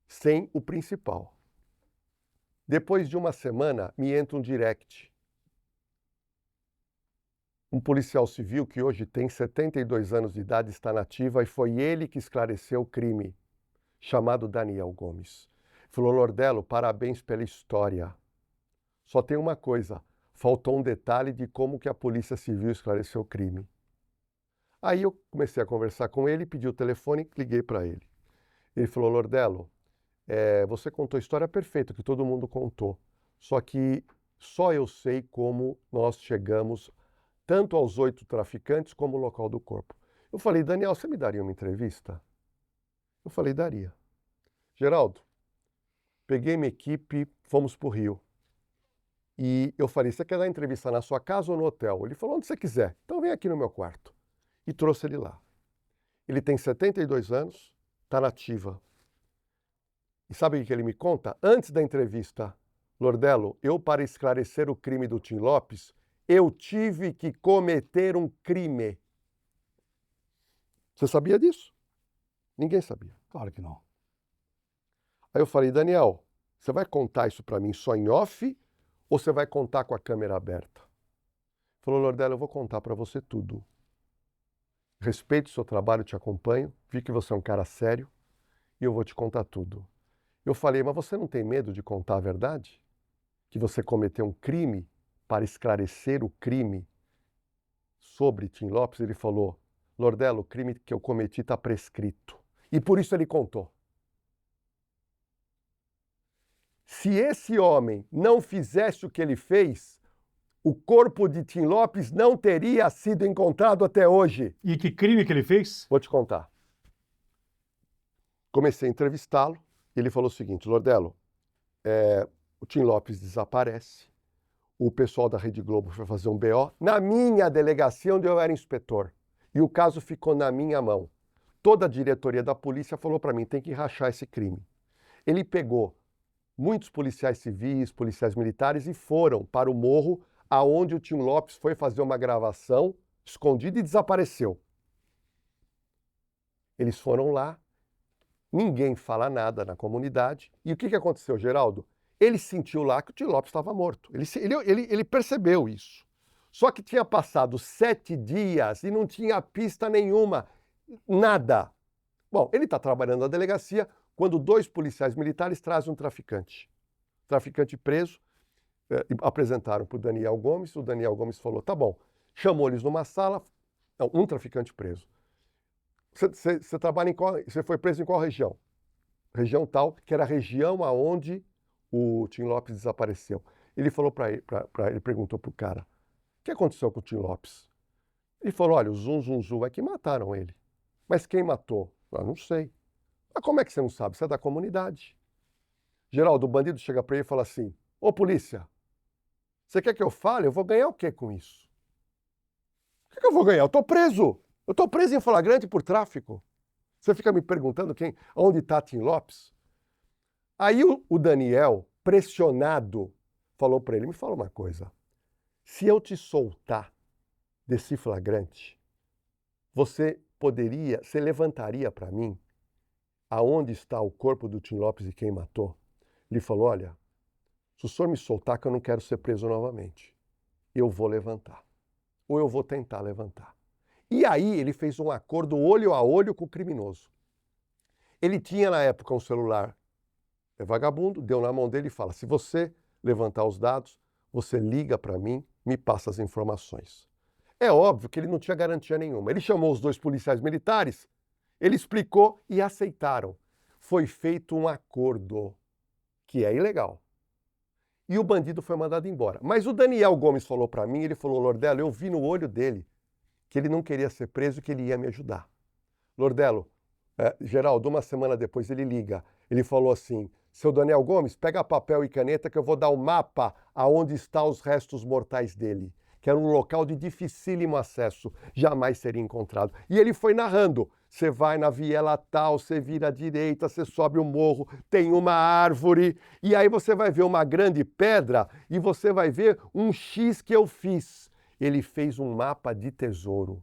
sem o principal. Depois de uma semana, me entra um direct. Um policial civil que hoje tem 72 anos de idade, está na ativa, e foi ele que esclareceu o crime, chamado Daniel Gomes. Falou: Lordello, parabéns pela história. Só tem uma coisa, faltou um detalhe de como que a Polícia Civil esclareceu o crime. Aí eu comecei a conversar com ele, pedi o telefone, liguei para ele. Ele falou: Lordello, você contou a história perfeita, que todo mundo contou. Só que só eu sei como nós chegamos tanto aos 8 traficantes como o local do corpo. Eu falei: Daniel, você me daria uma entrevista? Eu falei: daria. Geraldo, peguei minha equipe, fomos para o Rio. E eu falei: você quer dar entrevista na sua casa ou no hotel? Ele falou: onde você quiser. Então vem aqui no meu quarto. E trouxe ele lá. Ele tem 72 anos, está na ativa. E sabe o que ele me conta? Antes da entrevista: Lordello, eu, para esclarecer o crime do Tim Lopes, eu tive que cometer um crime. Você sabia disso? Ninguém sabia. Claro que não. Aí eu falei: Daniel, você vai contar isso para mim só em off ou você vai contar com a câmera aberta? Ele falou: Lordello, eu vou contar para você tudo. Respeito o seu trabalho, te acompanho, vi que você é um cara sério e eu vou te contar tudo. Eu falei: mas você não tem medo de contar a verdade? Que você cometeu um crime para esclarecer o crime sobre Tim Lopes? Ele falou: Lordello, o crime que eu cometi está prescrito. E por isso ele contou. Se esse homem não fizesse o que ele fez, o corpo de Tim Lopes não teria sido encontrado até hoje. E que crime que ele fez? Vou te contar. Comecei a entrevistá-lo. Ele falou o seguinte: Lordello, o Tim Lopes desaparece. O pessoal da Rede Globo foi fazer um BO na minha delegacia, onde eu era inspetor. E o caso ficou na minha mão. Toda a diretoria da polícia falou para mim: tem que rachar esse crime. Ele pegou muitos policiais civis, policiais militares e foram para o morro aonde o Tim Lopes foi fazer uma gravação escondida e desapareceu. Eles foram lá, ninguém fala nada na comunidade. E o que aconteceu, Geraldo? Ele sentiu lá que o Tim Lopes estava morto. Ele percebeu isso. Só que tinha passado 7 dias e não tinha pista nenhuma, nada. Bom, ele está trabalhando na delegacia quando 2 policiais militares trazem um traficante. Traficante preso, apresentaram para o Daniel Gomes. O Daniel Gomes falou: tá bom. Chamou eles numa sala, não, um traficante preso. Você trabalha você foi preso em qual região? Região tal, que era a região aonde o Tim Lopes desapareceu. Ele falou ele perguntou para o cara: o que aconteceu com o Tim Lopes? Ele falou: olha, o Zum Zum Zum é que mataram ele. Mas quem matou? Eu não sei. Mas como é que você não sabe? Você é da comunidade. Geraldo, o bandido chega para ele e fala assim: ô polícia, você quer que eu fale? Eu vou ganhar o quê com isso? O que eu vou ganhar? Eu estou preso. Eu estou preso em flagrante por tráfico. Você fica me perguntando onde está Tim Lopes? Aí o Daniel, pressionado, falou para ele: me fala uma coisa. Se eu te soltar desse flagrante, você levantaria para mim aonde está o corpo do Tim Lopes e quem matou? Ele falou: olha, se o senhor me soltar, que eu não quero ser preso novamente, eu vou levantar. Ou eu vou tentar levantar. E aí ele fez um acordo olho a olho com o criminoso. Ele tinha na época um celular vagabundo, deu na mão dele e fala: se você levantar os dados, você liga para mim, me passa as informações. É óbvio que ele não tinha garantia nenhuma. Ele chamou os 2 policiais militares, ele explicou e aceitaram. Foi feito um acordo que é ilegal. E o bandido foi mandado embora. Mas o Daniel Gomes falou para mim, ele falou: Lordello, eu vi no olho dele que ele não queria ser preso, que ele ia me ajudar. Lordello, Geraldo, uma semana depois ele liga. Ele falou assim: Seu Daniel Gomes, pega papel e caneta que eu vou dar um mapa aonde estão os restos mortais dele, que era um local de dificílimo acesso, jamais seria encontrado. E ele foi narrando. Você vai na viela tal, você vira à direita, você sobe o morro, tem uma árvore, e aí você vai ver uma grande pedra e você vai ver um X que eu fiz. Ele fez um mapa de tesouro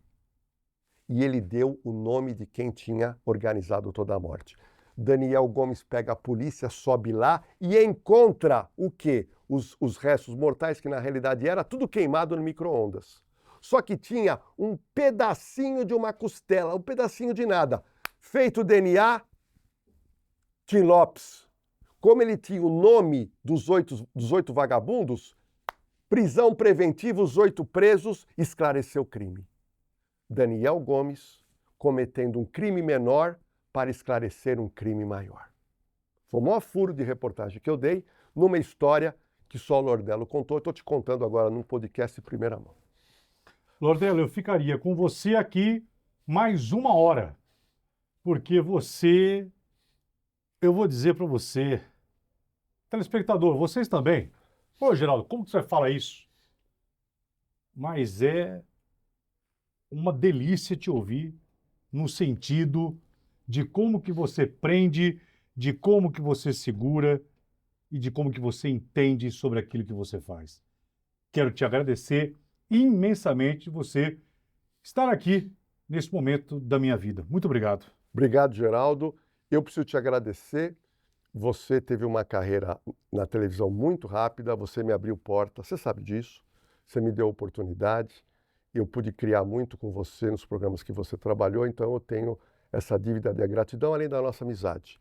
e ele deu o nome de quem tinha organizado toda a morte. Daniel Gomes pega a polícia, sobe lá e encontra o quê? Os restos mortais, que na realidade era tudo queimado no micro-ondas. Só que tinha um pedacinho de uma costela, um pedacinho de nada. Feito o DNA, Tim Lopes. Como ele tinha o nome dos oito vagabundos, prisão preventiva, os 8 presos, esclareceu o crime. Daniel Gomes cometendo um crime menor para esclarecer um crime maior. Foi o maior furo de reportagem que eu dei numa história que só o Lordello contou. Eu estou te contando agora num podcast de primeira mão. Lordello, eu ficaria com você aqui mais 1 hora, porque você, eu vou dizer para você, telespectador, vocês também. Pô, Geraldo, como que você fala isso? Mas é uma delícia te ouvir no sentido de como que você prende, de como que você segura e de como que você entende sobre aquilo que você faz. Quero te agradecer imensamente você estar aqui nesse momento da minha vida. Muito obrigado. Obrigado, Geraldo. Eu preciso te agradecer. Você teve uma carreira na televisão muito rápida, você me abriu porta, você sabe disso, você me deu oportunidade, eu pude criar muito com você nos programas que você trabalhou, então eu tenho essa dívida de gratidão, além da nossa amizade.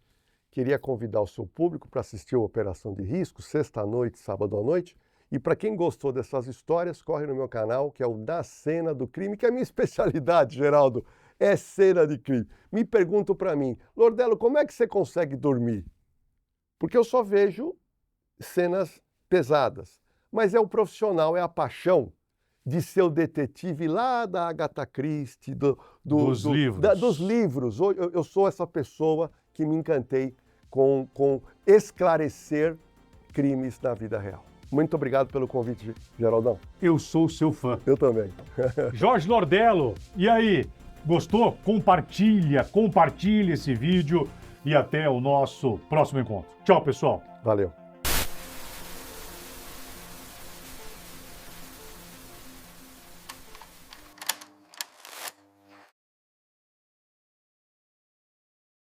Queria convidar o seu público para assistir a Operação de Risco, sexta-noite, sábado à noite, e para quem gostou dessas histórias, corre no meu canal, que é o Da Cena do Crime, que é a minha especialidade, Geraldo, é cena de crime. Me perguntam para mim, Lordello, como é que você consegue dormir? Porque eu só vejo cenas pesadas. Mas é o profissional, é a paixão de ser o detetive lá da Agatha Christie, Dos livros. Dos livros. Eu sou essa pessoa que me encantei com esclarecer crimes na vida real. Muito obrigado pelo convite, Geraldão. Eu sou seu fã. Eu também. Jorge Lordello, e aí? Gostou? Compartilha esse vídeo e até o nosso próximo encontro. Tchau, pessoal. Valeu.